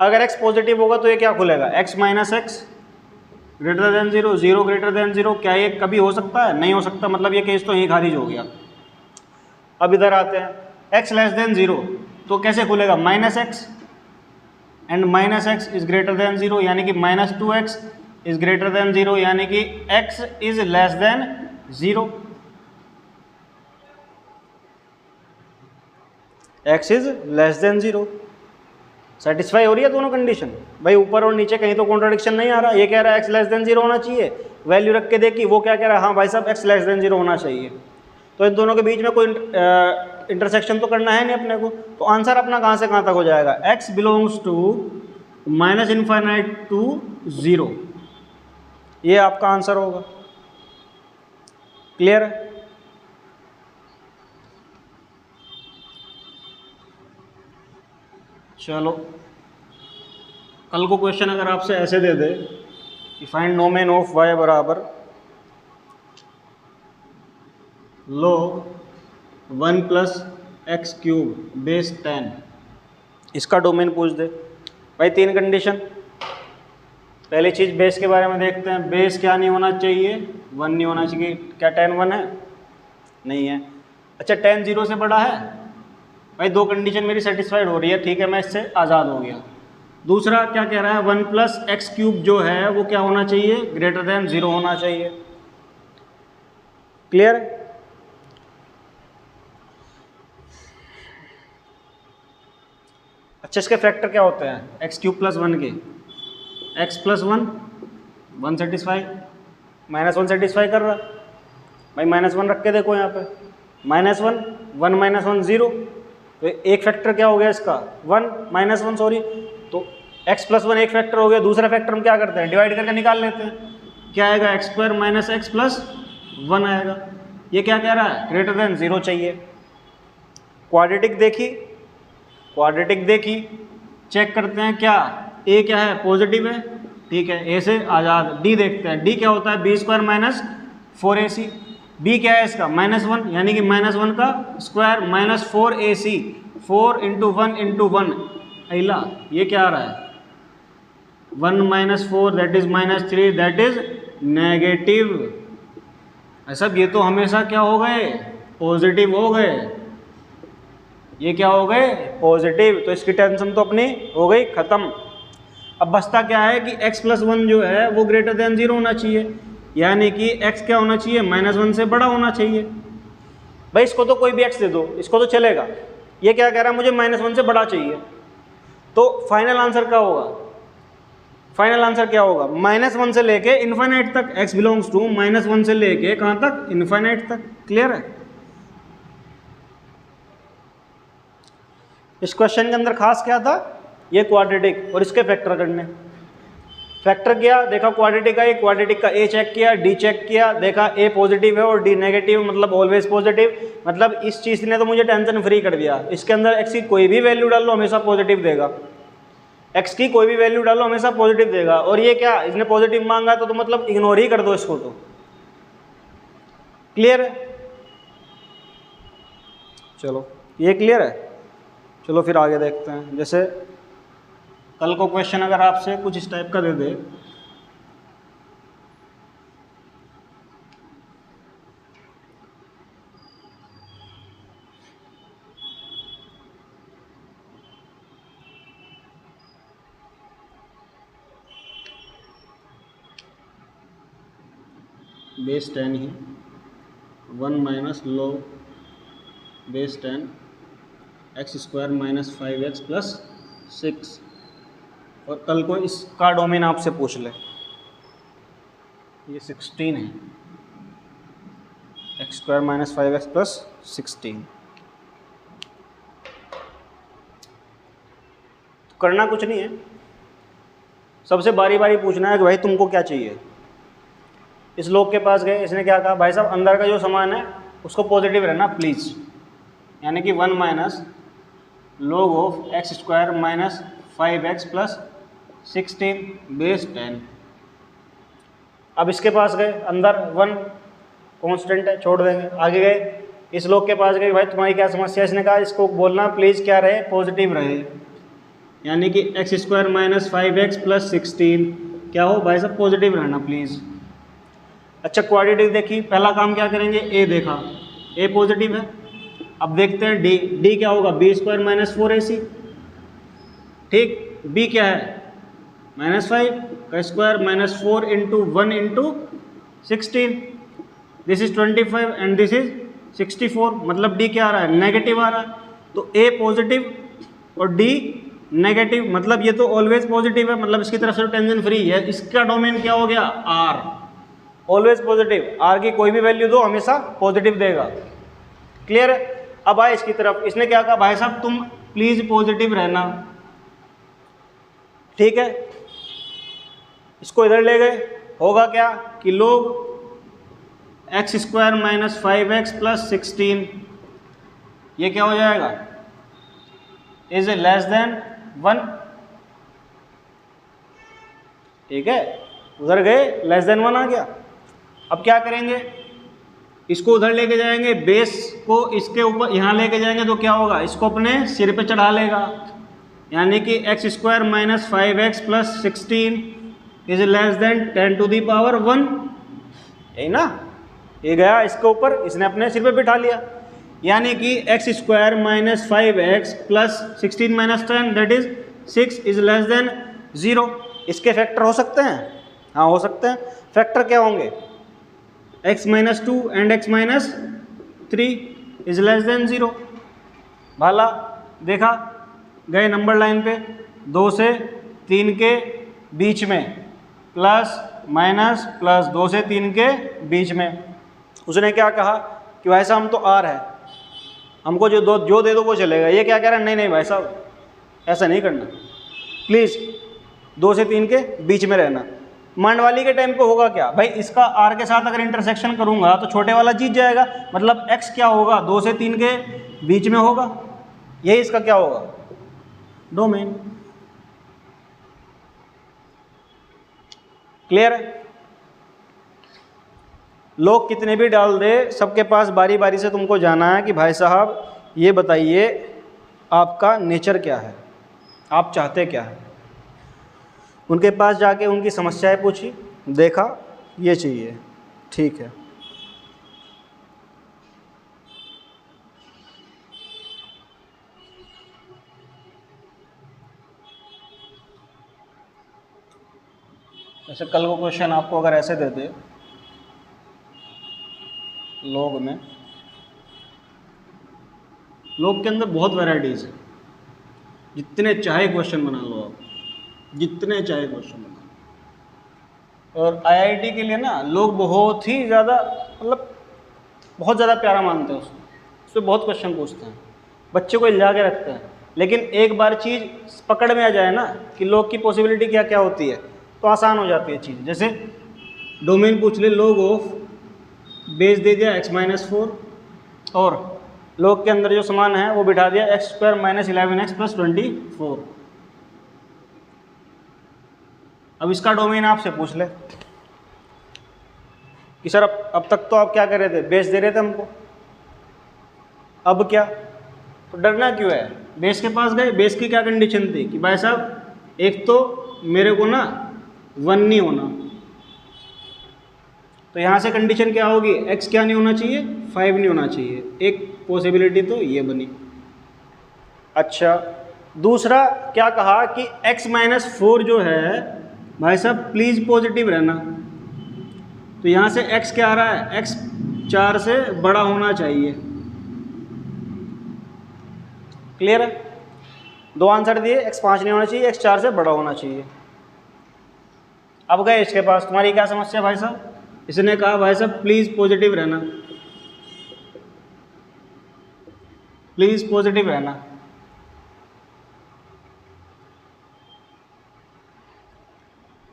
अगर x पॉजिटिव होगा तो ये क्या खुलेगा, x minus x greater than 0, 0 greater than 0, क्या ये कभी हो सकता है, नहीं हो सकता, मतलब ये केस तो यहीं खारिज हो गया। अब इधर आते हैं, x लेस देन 0, तो कैसे खुलेगा minus x and minus x is greater than 0, यानी कि minus 2x is greater than 0, यानी कि x is less then 0, x is less then 0। Satisfy हो रही है दोनों कंडीशन भाई, ऊपर और नीचे कहीं तो कॉन्ट्राडिक्शन नहीं आ रहा। ये कह रहा है x लेस देन 0 होना चाहिए, वैल्यू रख के देखी, वो क्या कह रहा है, हाँ भाई साहब x लेस देन 0 होना चाहिए। तो इन दोनों के बीच में कोई इंटरसेक्शन तो करना है नहीं अपने को, तो आंसर अपना कहाँ से कहाँ तक हो जाएगा, x belongs to minus infinite to 0, ये आपका आंसर होगा। क्लियर है? चलो कल को क्वेश्चन अगर आपसे ऐसे दे दे कि फाइंड डोमेन ऑफ y बराबर log 1 plus x cube base 10, इसका डोमेन पूछ दे भाई, तीन कंडीशन। पहली चीज़ बेस के बारे में देखते हैं, बेस क्या नहीं होना चाहिए, 1 नहीं होना चाहिए। क्या 10 1 है? नहीं है। अच्छा 10 0 से बड़ा है भाई, दो कंडीशन मेरी सेटिस्फाइड हो रही है, ठीक है मैं इससे आज़ाद हो गया। दूसरा क्या कह रहा है, 1 प्लस एक्स क्यूब जो है वो क्या होना चाहिए, ग्रेटर देन 0 होना चाहिए। क्लियर? अच्छा इसके फैक्टर क्या होते हैं, एक्स क्यूब प्लस 1 के, x plus 1 satisfy, minus 1 satisfy कर रहा भाई, माइनस 1 रख के देखो यहाँ पे, माइनस 1 माइनस 1 0, तो एक फैक्टर क्या हो गया इसका 1 माइनस 1 सॉरी, तो x प्लस 1 एक फैक्टर हो गया। दूसरा फैक्टर हम क्या करते हैं, डिवाइड करके निकाल लेते हैं, क्या आएगा x square minus x plus 1 आएगा। ये क्या कह रहा है, ग्रेटर देन 0 चाहिए। क्वाड्रेटिक देखी, क्वाड्रेटिक देखी, चेक करते हैं क्या a क्या है, पॉजिटिव है, ठीक है a से आज़ाद। d देखते हैं, d क्या होता है, B square minus 4ac, b क्या है इसका माइनस 1, यानी कि माइनस 1 का square minus 4ac, 4 into 1 into 1 अला, ये क्या आ रहा है 1 minus 4 that is minus 3 that is negative. ऐसा ये तो हमेशा क्या हो गए, पॉजिटिव हो गए, ये क्या हो गए पॉजिटिव, तो इसकी टेंशन तो अपनी हो गई ख़त्म। अब बचता क्या है कि x प्लस 1 जो है वो ग्रेटर देन 0 होना चाहिए, यानी कि x क्या होना चाहिए, माइनस 1 से बड़ा होना चाहिए। भाई इसको तो कोई भी x दे दो, इसको तो चलेगा। ये क्या कह रहा है, मुझे माइनस 1 से बड़ा चाहिए, तो फाइनल आंसर क्या होगा, फाइनल आंसर क्या होगा, माइनस 1 से लेके इन्फाइनाइट तक, x बिलोंग्स टू माइनस 1 से लेके कहाँ तक, इन्फाइनाइट तक। क्लियर है? इस क्वेश्चन के अंदर खास क्या था, ये क्वाड्रेटिक और इसके फैक्टर करने। फैक्टर किया, देखा क्वाड्रेटिक का, क्वाड्रेटिक का a चेक किया, d चेक किया, देखा a पॉजिटिव है और d नेगेटिव, मतलब ऑलवेज पॉजिटिव, मतलब इस चीज़ ने तो मुझे टेंशन फ्री कर दिया। इसके अंदर x की कोई भी वैल्यू डाल लो हमेशा पॉजिटिव देगा, x की कोई भी वैल्यू डालो हमेशा पॉजिटिव देगा। और ये क्या, इसने पॉजिटिव मांगा तो मतलब इग्नोर ही कर दो इसको तो। क्लियर है? चलो ये क्लियर है। चलो फिर आगे देखते हैं। जैसे कल को क्वेश्चन अगर आपसे कुछ इस टाइप का दे दे, बेस 10 ही 1 minus log base 10 x square minus 5x plus 6, और कल को इसका डोमेन आपसे पूछ ले, ये 16 है, x square minus 5x plus 16। तो करना कुछ नहीं है, सबसे बारी बारी पूछना है कि भाई तुमको क्या चाहिए। इस लोग के पास गए, इसने क्या कहा, भाई साहब अंदर का जो सामान है उसको पॉजिटिव रहना प्लीज़, यानी कि 1 minus log of x square minus 5x plus 16 base 10। अब इसके पास गए, अंदर 1 कांस्टेंट है, छोड़ देंगे। आगे गए, इस लोग के पास गए, भाई तुम्हारी क्या समस्या, इसने कहा इसको बोलना प्लीज़ क्या रहे, पॉजिटिव रहे, यानी कि x square minus 5x plus 16 क्या हो भाई साहब, पॉजिटिव रहना प्लीज़। अच्छा क्वाड्रेटिक देखी, पहला काम क्या करेंगे, a देखा, a पॉजिटिव है, अब देखते हैं डी, डी क्या होगा, बी स्क्वायर माइनस 4ac, ठीक। बी क्या है, -5 का square minus 4 into 1 into 16, this is 25 and this is 64, मतलब डी क्या आ रहा है, नेगेटिव आ रहा है। तो ए पॉजिटिव और डी नेगेटिव, मतलब ये तो ऑलवेज पॉजिटिव है, मतलब इसकी तरफ से टेंजेंट फ्री है। इसका डोमेन क्या हो गया, आर, ऑलवेज पॉजिटिव। आर की कोई भी वैल्यू दो हमेशा पॉजिटिव देगा। क्लियर है। अब आए इसकी तरफ, इसने क्या कहा, भाई साहब तुम प्लीज पॉजिटिव रहना, ठीक है। इसको इधर ले गए, होगा क्या कि लोग x square minus 5x plus 16, ये क्या हो जाएगा, इज ए लेस देन 1, ठीक है। उधर गए, लेस देन 1 आ गया। अब क्या करेंगे, इसको उधर लेके जाएंगे, बेस को इसके ऊपर यहाँ लेके जाएंगे तो क्या होगा, इसको अपने सिर पे चढ़ा लेगा, यानी कि x square minus 5x plus 16 is less than 10 to the power 1, यही ना। ये गया इसके ऊपर, इसने अपने सिर पे बिठा लिया, यानी कि x square minus 5x plus 16 minus 10 that is 6 is less then 0। इसके फैक्टर हो सकते हैं, हाँ हो सकते हैं। फैक्टर क्या होंगे, x minus 2 and x minus 3 is less then 0। भाला देखा, गए नंबर लाइन पे, 2 से 3 के बीच में, प्लस माइनस प्लस 2 से 3 के बीच में। उसने क्या कहा कि भाई साहब हम तो आर है, हमको जो दे दो वो चलेगा। ये क्या कह रहा है, नहीं नहीं भाई साहब ऐसा नहीं करना, प्लीज़ 2 से 3 के बीच में रहना। मांडवाली के टाइम पे होगा क्या भाई, इसका आर के साथ अगर इंटरसेक्शन करूंगा तो छोटे वाला जीत जाएगा, मतलब एक्स क्या होगा, 2 से 3 के बीच में होगा, यही इसका क्या होगा, डोमेन। क्लियर है। लोग कितने भी डाल दे, सबके पास बारी बारी से तुमको जाना है कि भाई साहब ये बताइए आपका नेचर क्या है, आप चाहते क्या है। उनके पास जाके उनकी समस्याएं पूछी, देखा ये चाहिए, ठीक है। जैसे कल को क्वेश्चन आपको अगर ऐसे दे दे, लोग में, लोग के अंदर बहुत वैरायटीज है, जितने चाहे क्वेश्चन बना लो आप, जितने चाहे क्वेश्चन बना लो। और आईआईटी के लिए ना लोग बहुत ही ज़्यादा, मतलब बहुत ज़्यादा प्यारा मानते हैं उसको, उस पर बहुत क्वेश्चन पूछते हैं, बच्चे को हिला के रखते हैं। लेकिन एक बार चीज़ पकड़ में आ जाए ना कि लोग की पॉसिबिलिटी क्या क्या होती है, तो आसान हो जाती है चीज़। जैसे डोमेन पूछ ले, लोग ऑफ बेस दे दिया x माइनस 4, और लोग के अंदर जो समान है वो बिठा दिया x square minus 11x plus 24। अब इसका डोमेन आपसे पूछ ले कि सर अब तक तो आप क्या कर रहे थे, बेस दे रहे थे हमको, अब क्या, तो डरना क्यों है। बेस के पास गए, बेस की क्या कंडीशन थी कि भाई साहब एक तो मेरे को ना 1 नहीं होना, तो यहाँ से कंडीशन क्या होगी, x क्या नहीं होना चाहिए, 5 नहीं होना चाहिए। एक पॉसिबिलिटी तो ये बनी। अच्छा, दूसरा क्या कहा कि x माइनस 4 जो है भाई साहब प्लीज़ पॉजिटिव रहना, तो यहाँ से x क्या आ रहा है, x 4 से बड़ा होना चाहिए। क्लियर है। 2 आंसर दिए, x 5 नहीं होना चाहिए, x 4 से बड़ा होना चाहिए। अब गए इसके पास, तुम्हारी क्या समस्या भाई साहब, इसने कहा भाई साहब प्लीज़ पॉजिटिव रहना, प्लीज़ पॉजिटिव रहना।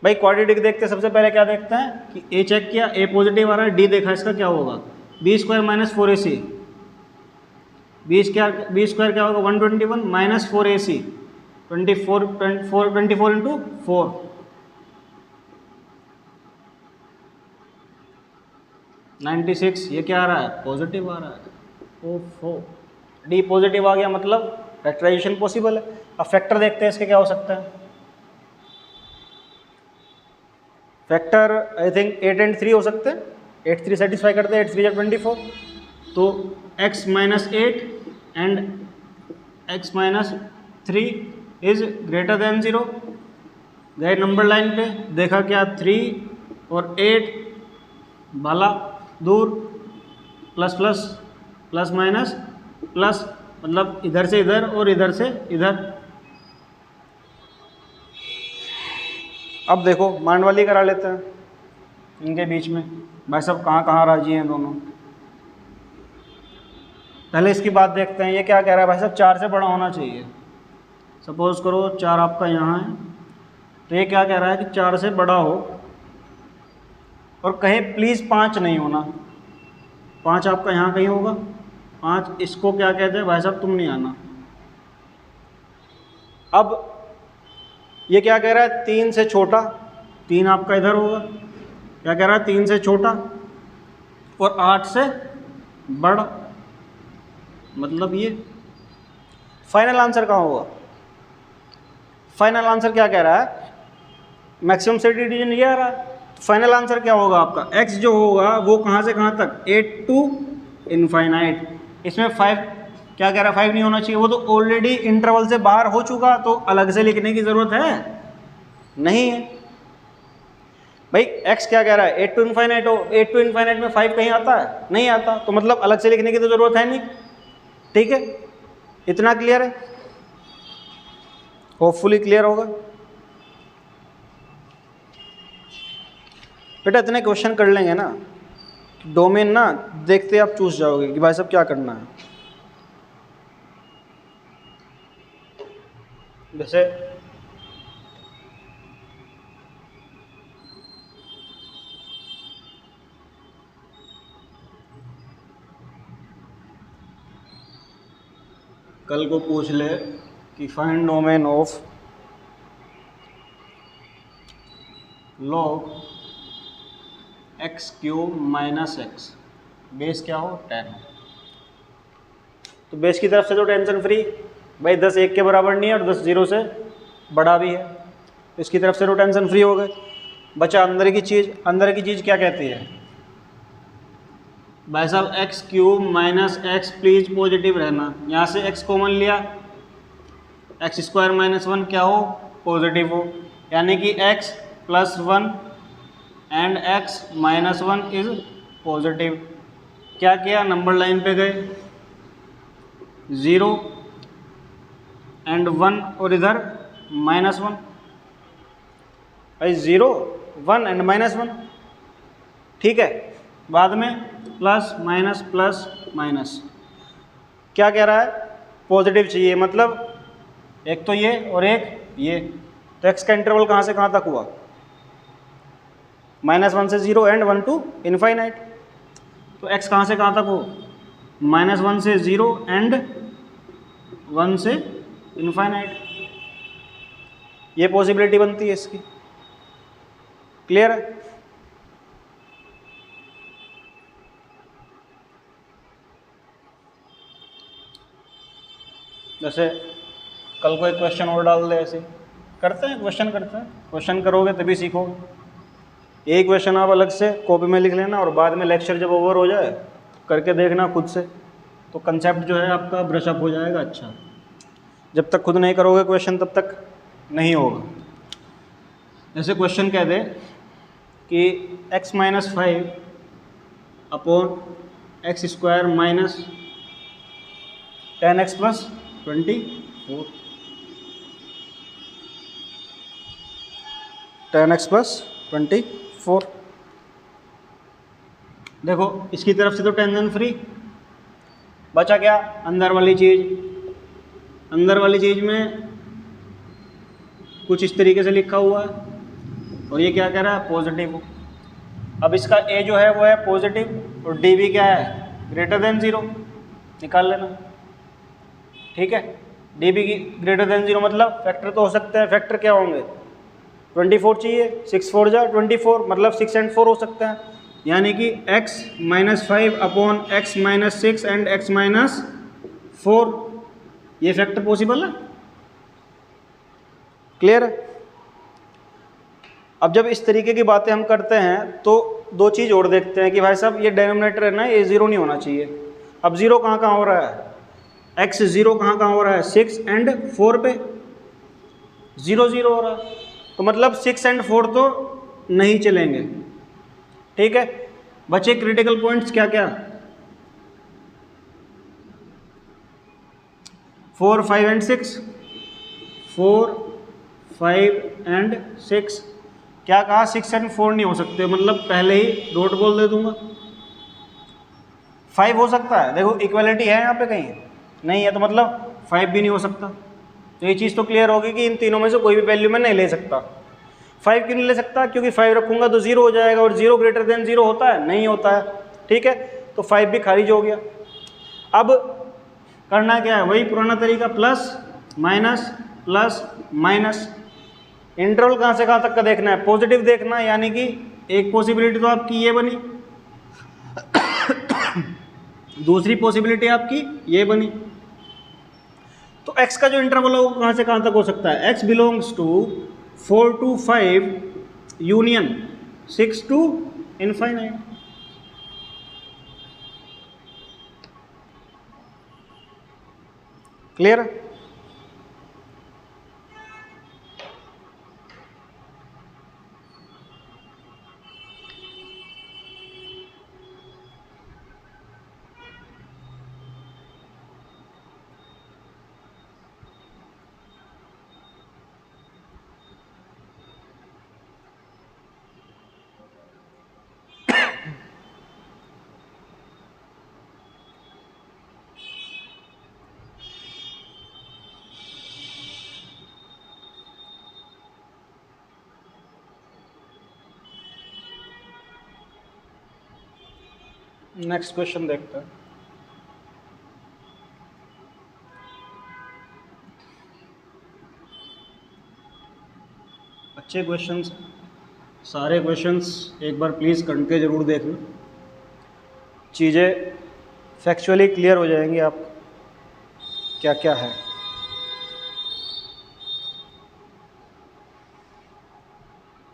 भाई क्वाड्रेटिक देखते सबसे पहले क्या देखते हैं कि ए चेक किया, ए पॉजिटिव आ रहा है, डी देखा, इसका क्या होगा, b square minus 4ac, b square क्या होगा 121 माइनस 4ac 24 इंटू 4, 96। ये क्या आ रहा है, पॉजिटिव आ रहा है। ओफो, डी पॉजिटिव आ गया, मतलब फैक्टराइजेशन पॉसिबल है। अब फैक्टर देखते हैं इसके क्या हो सकता है। फैक्टर आई थिंक 8 एंड 3 हो सकते हैं, 8 3 सेटिस्फाई करते हैं, 8 3 24, तो x minus 8 and x minus 3 is greater than 0। गए नंबर लाइन पे, देखा क्या 3 और 8 वाला दूर, plus plus plus minus plus, मतलब इधर से इधर और इधर से इधर। अब देखो मान वाली करा लेते हैं इनके बीच में, भाई सब कहाँ कहाँ राजी हैं दोनों। पहले इसकी बात देखते हैं, ये क्या कह रहा है भाई साहब 4 से बड़ा होना चाहिए। सपोज करो 4 आपका यहाँ है, तो ये क्या कह रहा है कि 4 से बड़ा हो, और कहे प्लीज़ 5 नहीं होना। 5 आपका यहाँ कहीं होगा, 5 इसको क्या कहते हैं भाई साहब, तुम नहीं आना। अब ये क्या कह रहा है 3 से छोटा, 3 आपका इधर होगा, क्या कह रहा है 3 से छोटा और 8 से बड़ा, मतलब ये फाइनल आंसर कहाँ होगा। फाइनल आंसर क्या कह रहा है, मैक्सिमम सेट डिवीजन ये आ रहा है। फाइनल आंसर क्या होगा आपका, x जो होगा वो कहाँ से कहाँ तक, 8 टू इनफाइनाइट। इसमें 5 क्या कह रहा है, 5 नहीं होना चाहिए, वो तो ऑलरेडी इंटरवल से बाहर हो चुका, तो अलग से लिखने की ज़रूरत है नहीं है भाई। x क्या कह रहा है 8 टू इनफाइनाइट हो, 8 टू इनफाइनाइट में 5 कहीं आता है, नहीं आता, तो मतलब अलग से लिखने की तो ज़रूरत है नहीं। ठीक है, इतना क्लियर है, होपफुली क्लियर होगा। बेटा इतने क्वेश्चन कर लेंगे ना, डोमेन ना देखते आप चूस जाओगे कि भाई साहब क्या करना है। जैसे कल को पूछ ले कि find domain of log x cube minus x, base क्या हो 10 हो, तो बेस की तरफ से तो टेंशन फ्री भाई, 10 1 के बराबर नहीं है और 10 0 से बड़ा भी है, तो इसकी तरफ से तो टेंशन फ्री हो गए। बचा अंदर की चीज़, अंदर की चीज़ क्या कहती है भाई साहब, x cube minus x, please positive रहना, यहाँ से x कॉमन लिया, एक्स स्क्वायर माइनस 1 क्या हो, पॉजिटिव हो, यानी कि x plus 1 and x minus 1 is positive. क्या किया, नंबर लाइन पे गए, 0 एंड 1 और इधर माइनस 1, भाई 0 1 एंड माइनस 1, ठीक है। बाद में प्लस माइनस, क्या कह रहा है, पॉजिटिव चाहिए, मतलब एक तो ये और एक ये, तो x का इंटरवल कहाँ से कहाँ तक हुआ, -1 से 0 एंड 1 टू इनफाइनाइट, तो x कहाँ से कहाँ तक हो, -1 से 0 एंड 1 से इनफाइनाइट, ये पॉसिबिलिटी बनती है इसकी। क्लियर है। जैसे कल को एक क्वेश्चन और डाल दे, ऐसे करते हैं, क्वेश्चन करोगे तभी सीखोगे। एक क्वेश्चन आप अलग से कॉपी में लिख लेना और बाद में लेक्चर जब ओवर हो जाए करके देखना खुद से, तो कंसेप्ट जो है आपका ब्रशअप हो जाएगा अच्छा। जब तक खुद नहीं करोगे क्वेश्चन तब तक नहीं होगा। जैसे क्वेश्चन कह दे कि x minus 5 upon x square minus 10x plus 24, 10x plus 24। देखो इसकी तरफ से तो टेंशन फ्री, बचा क्या, अंदर वाली चीज़। अंदर वाली चीज़ में कुछ इस तरीके से लिखा हुआ है और ये क्या कह रहा है, पॉजिटिव। अब इसका a जो है वो है पॉजिटिव और db क्या है, ग्रेटर देन 0, निकाल लेना। ठीक है, db की ग्रेटर देन 0 मतलब फैक्टर तो हो सकते हैं, फैक्टर क्या होंगे, 24 चाहिए, 6 4 जा 24, मतलब 6 एंड 4 हो सकते हैं, यानी कि x minus 5 upon x minus 6 and x minus 4, ये फैक्टर पॉसिबल है। क्लियर है। अब जब इस तरीके की बातें हम करते हैं तो दो चीज़ और देखते हैं कि भाई साहब ये डिनोमिनेटर है ना, ये 0 नहीं होना चाहिए। अब 0 कहाँ कहाँ हो रहा है, एक्स 0 कहाँ कहाँ हो रहा है, 6 एंड 4 पे 0 0 हो रहा है, तो मतलब 6 एंड 4 तो नहीं चलेंगे। ठीक है, बचे क्रिटिकल पॉइंट्स क्या क्या, 4 5 एंड 6, 4 5 एंड 6, क्या कहा 6 एंड 4 नहीं हो सकते, मतलब पहले ही डॉट बोल दे दूंगा। 5 हो सकता है, देखो इक्वलिटी है यहाँ पे कहीं, नहीं है तो मतलब 5 भी नहीं हो सकता। तो ये चीज़ तो क्लियर होगी कि इन तीनों में से कोई भी वैल्यू मैं नहीं ले सकता। 5 क्यों नहीं ले सकता, क्योंकि 5 रखूंगा तो 0 हो जाएगा, और 0 ग्रेटर देन 0 होता है, नहीं होता है। ठीक है, तो 5 भी खारिज हो गया। अब करना क्या है, वही पुराना तरीका, प्लस माइनस। इंटरवल कहाँ से कहाँ तक का देखना है, पॉजिटिव देखना है, यानी कि एक पॉसिबिलिटी तो आपकी ये बनी, दूसरी पॉसिबिलिटी आपकी ये बनी। तो x का जो इंटरवल होगा कहाँ से कहाँ तक हो सकता है, x belongs to 4 to 5 union 6 to infinite. Clear है? नेक्स्ट क्वेश्चन देखते हैं। अच्छे क्वेश्चंस, सारे क्वेश्चंस एक बार प्लीज़ करके ज़रूर देखना, चीज़ें फैक्चुअली क्लियर हो जाएंगी आप क्या क्या है।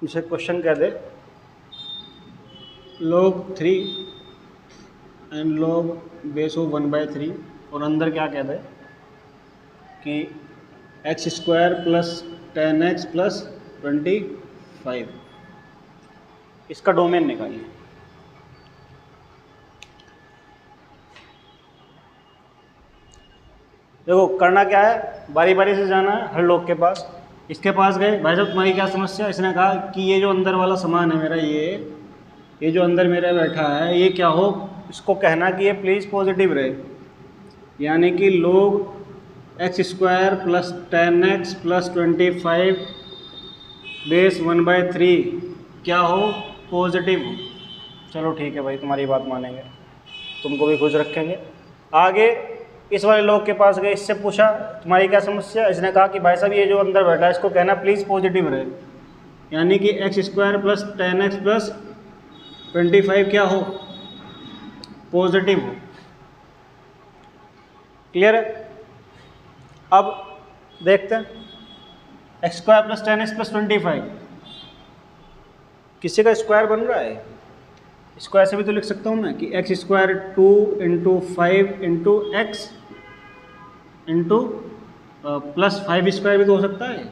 इसे क्वेश्चन कह दे log 3 and log base of 1/3, और अंदर क्या कह दे कि x² प्लस 10x प्लस 25, इसका डोमेन निकालिए। देखो करना क्या है, बारी बारी से जाना है हर लोग के पास। इसके पास गए, भाई साहब तुम्हारी क्या समस्या, इसने कहा कि ये जो अंदर वाला सामान है मेरा, ये जो अंदर मेरा बैठा है ये क्या हो, इसको कहना कि ये प्लीज़ पॉजिटिव रहे, यानी कि log x² plus 10x plus 25 base 1/3 क्या हो, पॉजिटिव हो। चलो ठीक है भाई, तुम्हारी बात मानेंगे, तुमको भी खुश रखेंगे। आगे इस वाले लोग के पास गए, इससे पूछा तुम्हारी क्या समस्या, इसने कहा कि भाई साहब ये जो अंदर बैठा है इसको कहना प्लीज़ पॉजिटिव रहे, यानी कि x² प्लस 10x प्लस 25 क्या हो, पॉजिटिव हो। क्लियर है? अब देखते हैं x² प्लस 10x प्लस 25, किसी का स्क्वायर बन रहा है, इसको ऐसे भी तो लिख सकता हूँ मैं कि x² 2 into 5 into x into plus 5² भी तो हो सकता है।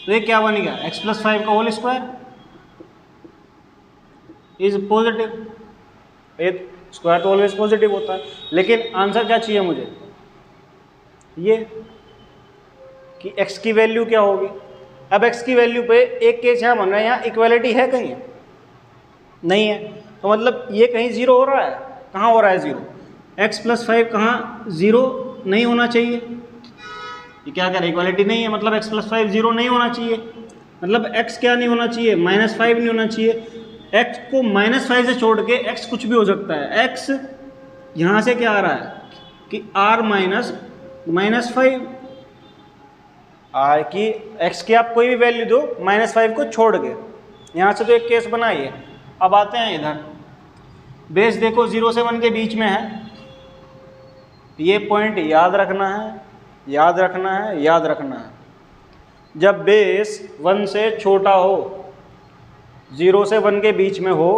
तो ये क्या बन गया, x प्लस 5 का होल स्क्वायर इज पॉजिटिव। ये स्क्वायर तो ऑलवेज पॉजिटिव होता है, लेकिन आंसर क्या चाहिए मुझे, ये कि x की वैल्यू क्या होगी। अब x की वैल्यू पे एक केस यहाँ बन रहा है, यहाँ इक्वलिटी है कहीं, नहीं है, तो मतलब ये कहीं 0 हो रहा है, कहाँ हो रहा है 0, x प्लस 5 कहाँ 0 नहीं होना चाहिए, ये क्या कह रहा है, इक्वलिटी नहीं है, मतलब x प्लस 5 0 नहीं होना चाहिए, मतलब x क्या नहीं होना चाहिए, -5 नहीं होना चाहिए। x को -5 से छोड़ के x कुछ भी हो सकता है, x यहाँ से क्या आ रहा है कि r माइनस -5, कि x की आप कोई भी वैल्यू दो -5 को छोड़ के, यहाँ से तो एक केस बनाइए। अब आते हैं इधर, बेस देखो 0 से 1 के बीच में है, ये पॉइंट याद रखना है, याद रखना है, याद रखना है। जब बेस 1 से छोटा हो, 0 से 1 के बीच में हो,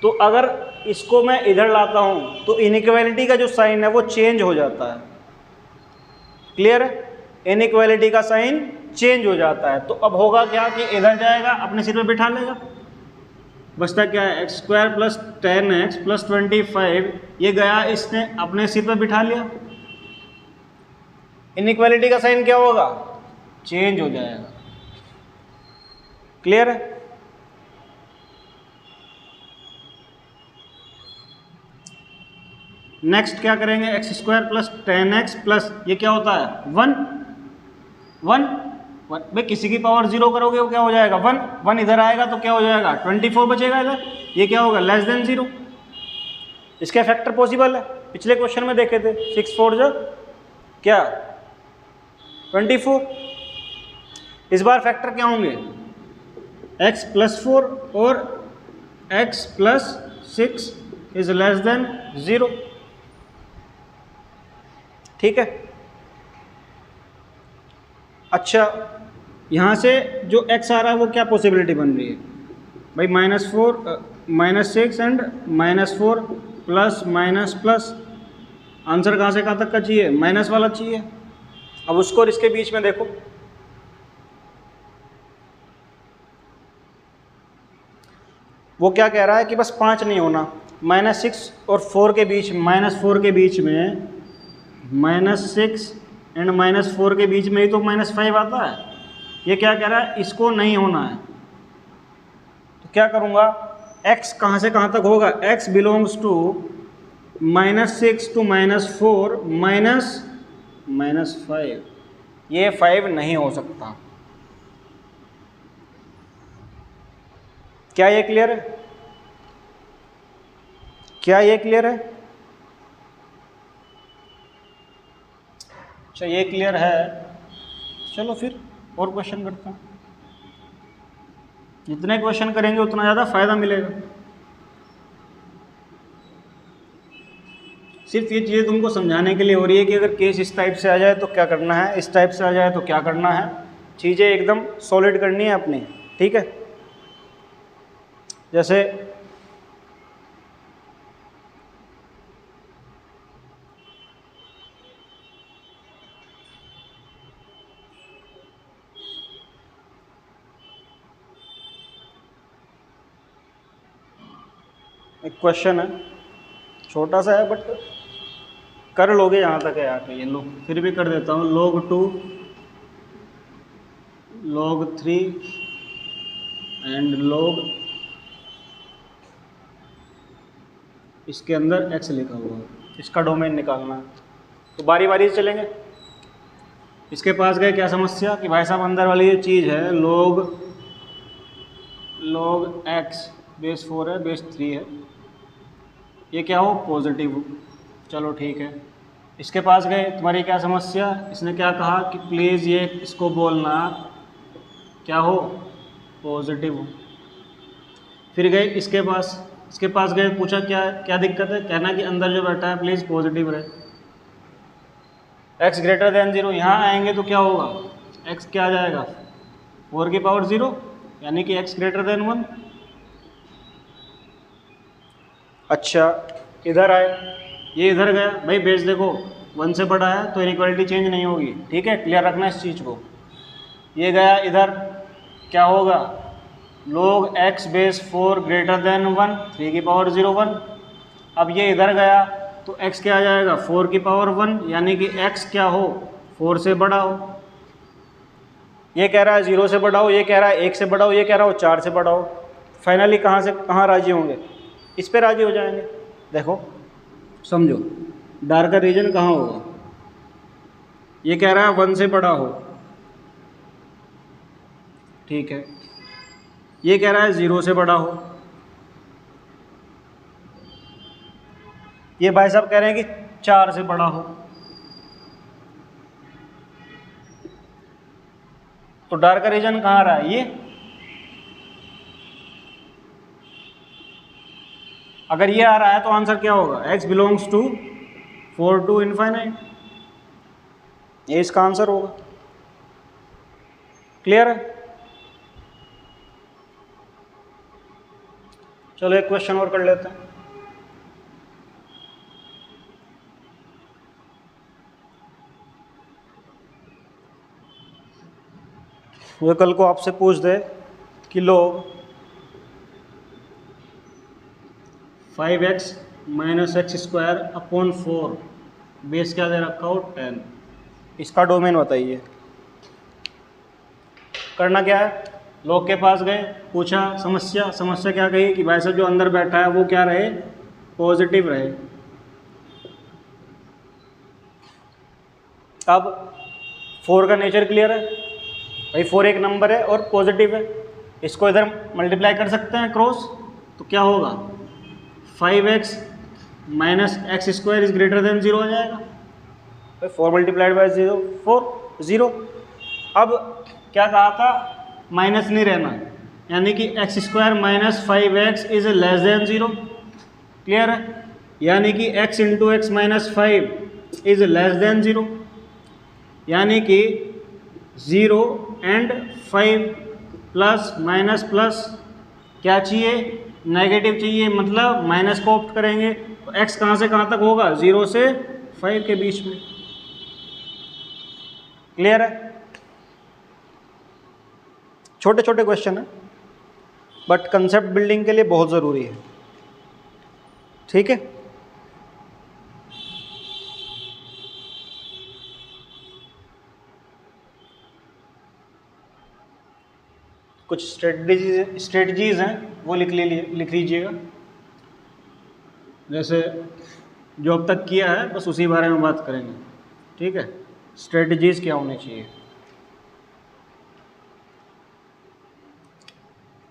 तो अगर इसको मैं इधर लाता हूँ तो इनइक्वालिटी का जो साइन है वो चेंज हो जाता है। क्लियर है? इनइक्वालिटी का साइन चेंज हो जाता है। तो अब होगा क्या कि इधर जाएगा, अपने सिर पे बिठा लेगा, बचता क्या है x square plus 10x plus 25, ये गया इसने अपने सिर पे बिठा लिया। इनइक्वालिटी का साइन क्या होगा? चेंज हो जाएगा। क्लियर है? नेक्स्ट क्या करेंगे, x square plus 10x plus ये क्या होता है 1 1 भाई किसी की पावर 0 करोगे वो क्या हो जाएगा 1 1, इधर आएगा तो क्या हो जाएगा 24 बचेगा इधर, ये क्या होगा लेस देन 0। इसके फैक्टर पॉसिबल है, पिछले क्वेश्चन में देखे थे 6 4 जो क्या 24। इस बार फैक्टर क्या होंगे x प्लस 4 और x plus 6 is less then 0। ठीक है। अच्छा, यहाँ से जो x आ रहा है वो क्या पॉसिबिलिटी बन रही है भाई -6 and -4 plus minus plus, answer कहाँ से कहाँ तक का चाहिए माइनस वाला चाहिए। अब उसको और इसके बीच में देखो, वो क्या कह रहा है कि बस 5 नहीं होना, -6 और 4 के बीच, -4 के बीच में -6 एंड -4 के बीच में ही तो -5 आता है। ये क्या कह रहा है इसको नहीं होना है, तो क्या करूँगा x कहाँ से कहाँ तक होगा, x बिलोंग्स टू -6 टू -4 -5, ये 5 नहीं हो सकता। क्या ये क्लियर है? क्या ये क्लियर है? अच्छा ये क्लियर है, चलो फिर और क्वेश्चन करते हैं। जितने क्वेश्चन करेंगे उतना ज़्यादा फायदा मिलेगा। सिर्फ ये चीज़ें तुमको समझाने के लिए हो रही है कि अगर केस इस टाइप से आ जाए तो क्या करना है, इस टाइप से आ जाए तो क्या करना है। चीज़ें एकदम सॉलिड करनी है अपनी, ठीक है। जैसे एक क्वेश्चन है, छोटा सा है बट कर लोगे यहाँ तक है आके, ये लो फिर भी कर देता हूँ। log 2 log 3 एंड log, इसके अंदर x लिखा हुआ है, इसका डोमेन निकालना है। तो बारी बारी से चलेंगे। इसके पास गए, क्या समस्या कि भाई साहब अंदर वाली ये चीज़ है log x बेस 4 है बेस 3 है, ये क्या हो पॉजिटिव हो। चलो ठीक है। इसके पास गए, तुम्हारी क्या समस्या, इसने क्या कहा कि प्लीज़ ये इसको बोलना क्या हो पॉजिटिव हो। फिर गए इसके पास गए, पूछा क्या क्या दिक्कत है, कहना कि अंदर जो बैठा है प्लीज़ पॉजिटिव रहे। x ग्रेटर देन 0, यहाँ आएंगे तो क्या होगा x क्या आ जाएगा 4 की पावर 0, यानी कि x ग्रेटर देन 1। अच्छा इधर आए, ये इधर गया, भाई बेस देखो 1 से बड़ा है तो इनइक्वालिटी चेंज नहीं होगी, ठीक है, क्लियर रखना इस चीज़ को। ये गया इधर, क्या होगा log x base 4 greater than 1, 3 की पावर 0 1। अब ये इधर गया तो x क्या आ जाएगा 4 की पावर 1, यानी कि x क्या हो 4 से बड़ा हो। ये कह रहा है 0 से बड़ा हो, ये कह रहा है 1 से बड़ा हो, ये कह रहा हो 4 से बड़ा हो। फाइनली कहाँ से कहाँ राजी होंगे, इस पे राजी हो जाएंगे। देखो समझो, डार्कर रीजन कहाँ होगा, ये कह रहा है 1 से बड़ा हो, ठीक है, ये कह रहा है 0 से बड़ा हो, ये भाई साहब कह रहे हैं कि 4 से बड़ा हो। तो डार्कर रीजन कहाँ आ रहा है, ये अगर ये आ रहा है तो आंसर क्या होगा x belongs to 4 to infinite, ये इसका आंसर होगा। क्लियर है? चलो एक क्वेश्चन और कर लेते हैं। वो कल को आपसे पूछ दे कि लोग 5x minus x square upon 4 base क्या दे रखा हो 10, इसका डोमेन बताइए। करना क्या है, लोग के पास गए, पूछा समस्या क्या कही कि भाई साहब जो अंदर बैठा है वो क्या रहे, पॉजिटिव रहे। अब 4 का नेचर क्लियर है भाई, 4 एक नंबर है और पॉजिटिव है, इसको इधर मल्टीप्लाई कर सकते हैं क्रॉस, तो क्या होगा 5x minus x square is greater than 0 आ जाएगा भाई, 4 मल्टीप्लाइड बाई 0 4 0। अब क्या कहा था, माइनस नहीं रहना, यानी कि x square minus 5x is less then 0, clear है, यानी कि x into x minus 5 is less then 0, यानी कि 0 एंड 5 प्लस माइनस प्लस क्या चाहिए, नेगेटिव चाहिए, मतलब माइनस को ऑप्ट करेंगे, तो x कहाँ से कहाँ तक होगा, 0 से 5 के बीच में, क्लियर है। छोटे छोटे क्वेश्चन है बट कंसेप्ट बिल्डिंग के लिए बहुत ज़रूरी है, ठीक है। कुछ स्ट्रेटजीज हैं वो लिख लीजिएगा, जैसे जो अब तक किया है बस उसी बारे में बात करेंगे, ठीक है। स्ट्रेटजीज क्या होनी चाहिए,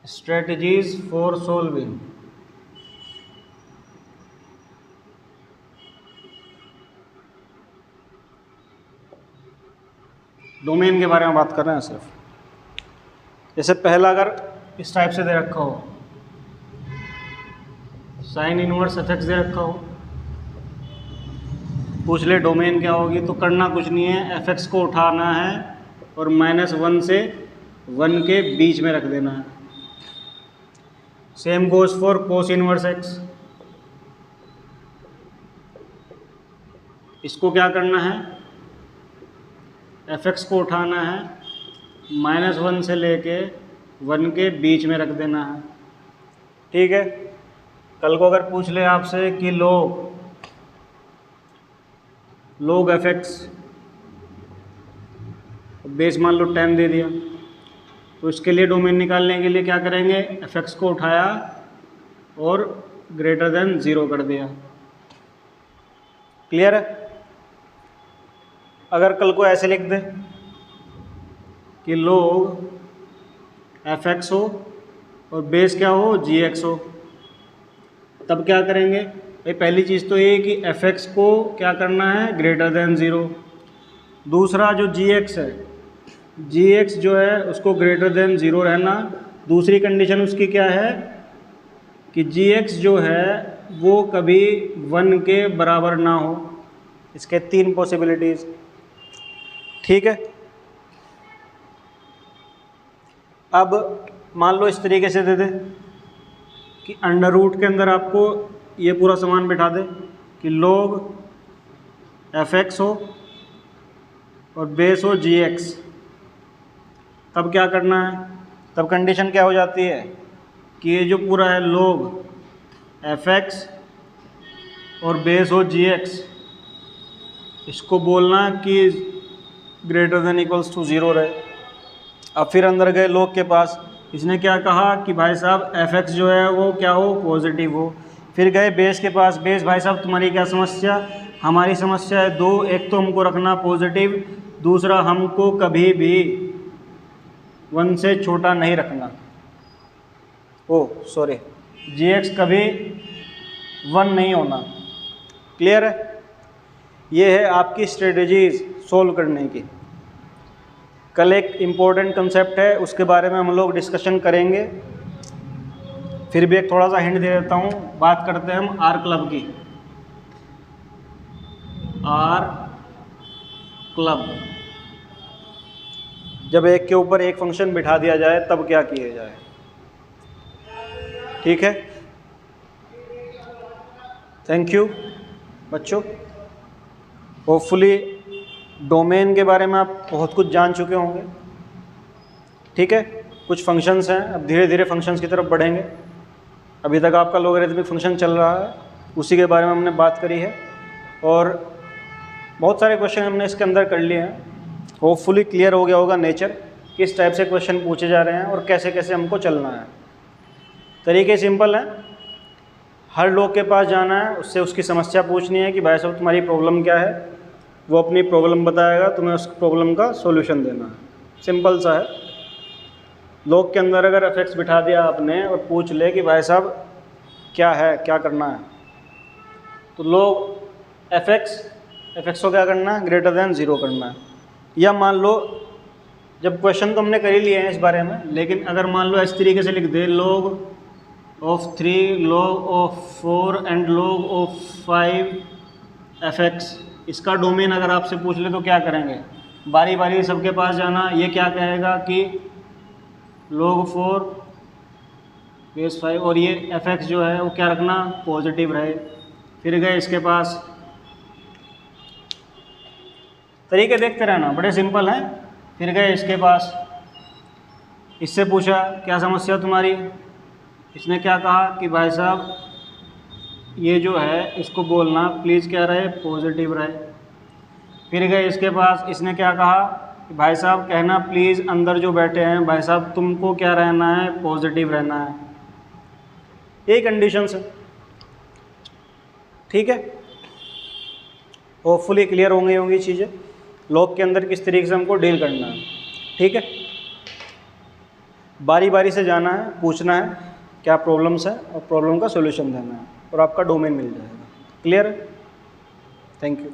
स्ट्रेटजीज फॉर सोल्विंग, डोमेन के बारे में बात कर रहे हैं सिर्फ। जैसे पहला अगर इस टाइप से दे रखा हो, साइन इनवर्स एफ एक्स दे रखा हो, पूछ ले डोमेन क्या होगी, तो करना कुछ नहीं है, एफ एक्स को उठाना है और -1 से 1 के बीच में रख देना है। Same goes for cos inverse x, इसको क्या करना है, एफ एक्स को उठाना है, -1 से लेके 1 के बीच में रख देना है, ठीक है। कल को अगर पूछ ले आपसे कि लोग एफ एक्स, बेस मान लो 10 दे दिया, तो इसके लिए डोमेन निकालने के लिए क्या करेंगे, एफ एक्स को उठाया और ग्रेटर देन 0 कर दिया, क्लियर है। अगर कल को ऐसे लिख दे कि लोग एफ एक्स हो और बेस क्या हो, जी एक्स हो, तब क्या करेंगे भाई, पहली चीज़ तो ये कि एफ एक्स को क्या करना है, ग्रेटर देन 0। दूसरा जो जी एक्स है, जी एक्स जो है उसको ग्रेटर देन 0 रहना। दूसरी कंडीशन उसकी क्या है कि जी एक्स जो है वो कभी 1 के बराबर ना हो। इसके 3 पॉसिबिलिटीज़, ठीक है। अब मान लो इस तरीके से दे दे कि अंडर रूट के अंदर आपको ये पूरा सामान बिठा दे कि लोग एफ एक्स हो और बेस हो जी एक्स, तब क्या करना है, तब कंडीशन क्या हो जाती है कि ये जो पूरा है लोग एफ एक्स और बेस हो जी एक्स, इसको बोलना कि ग्रेटर देन इक्वल्स टू 0 रहे। अब फिर अंदर गए लोग के पास, इसने क्या कहा कि भाई साहब एफ एक्स जो है वो क्या हो, पॉजिटिव हो। फिर गए बेस के पास, बेस भाई साहब तुम्हारी क्या समस्या, हमारी समस्या है 2, एक तो हमको रखना पॉजिटिव, दूसरा हमको कभी भी 1 से छोटा नहीं रखना, ओ सॉरी जी एक्स कभी 1 नहीं होना, क्लियर है। ये है आपकी स्ट्रेटजीज सोल्व करने की। कल एक इम्पोर्टेंट कंसेप्ट है, उसके बारे में हम लोग डिस्कशन करेंगे। फिर भी एक थोड़ा सा हिंट दे देता हूँ, बात करते हैं हम आर क्लब की। आर क्लब, जब एक के ऊपर एक फंक्शन बिठा दिया जाए तब क्या किया जाए, ठीक है। थैंक यू बच्चों, होपफुली डोमेन के बारे में आप बहुत कुछ जान चुके होंगे। ठीक है, कुछ फंक्शंस हैं, अब धीरे धीरे फंक्शंस की तरफ बढ़ेंगे। अभी तक आपका लॉगरिथमिक फंक्शन चल रहा है, उसी के बारे में हमने बात करी है और बहुत सारे क्वेश्चन हमने इसके अंदर कर लिए हैं। होपफुली क्लियर हो गया होगा नेचर, किस टाइप से क्वेश्चन पूछे जा रहे हैं और कैसे कैसे हमको चलना है। तरीके सिंपल हैं, हर लोग के पास जाना है, उससे उसकी समस्या पूछनी है कि भाई साहब तुम्हारी प्रॉब्लम क्या है, वो अपनी प्रॉब्लम बताएगा, तुम्हें उस प्रॉब्लम का सॉल्यूशन देना है। सिंपल सा है। लोग के अंदर अगर एफ बिठा दिया आपने और पूछ ले कि भाई साहब क्या है, क्या करना है, तो लोग एफ एक्स को क्या करना है, ग्रेटर देन 0 करना है। या मान लो, जब क्वेश्चन तो हमने कर ही लिए हैं इस बारे में, लेकिन अगर मान लो इस तरीके से लिख दे, log of 3, log of 4 and log of 5 fx, इसका डोमेन अगर आपसे पूछ ले तो क्या करेंगे, बारी बारी सबके पास जाना। ये क्या कहेगा कि log 4 बेस 5 और ये fx जो है वो क्या रखना, पॉजिटिव रहे। फिर गए इसके पास, तरीके देखते रहना, बड़े सिंपल हैं। फिर गए इसके पास, इससे पूछा क्या समस्या तुम्हारी, इसने क्या कहा कि भाई साहब ये जो है इसको बोलना प्लीज़ क्या रहे, पॉजिटिव रहे। फिर गए इसके पास, इसने क्या कहा कि भाई साहब कहना प्लीज़ अंदर जो बैठे हैं भाई साहब तुमको क्या रहना है, पॉजिटिव रहना है। यही कंडीशंस है, ठीक है। होपफुली क्लियर होंगी चीज़ें, लॉग के अंदर किस तरीके से हमको डील करना है, ठीक है। बारी बारी से जाना है, पूछना है क्या प्रॉब्लम्स है और प्रॉब्लम का सॉल्यूशन देना है और आपका डोमेन मिल जाएगा। क्लियर? Thank you.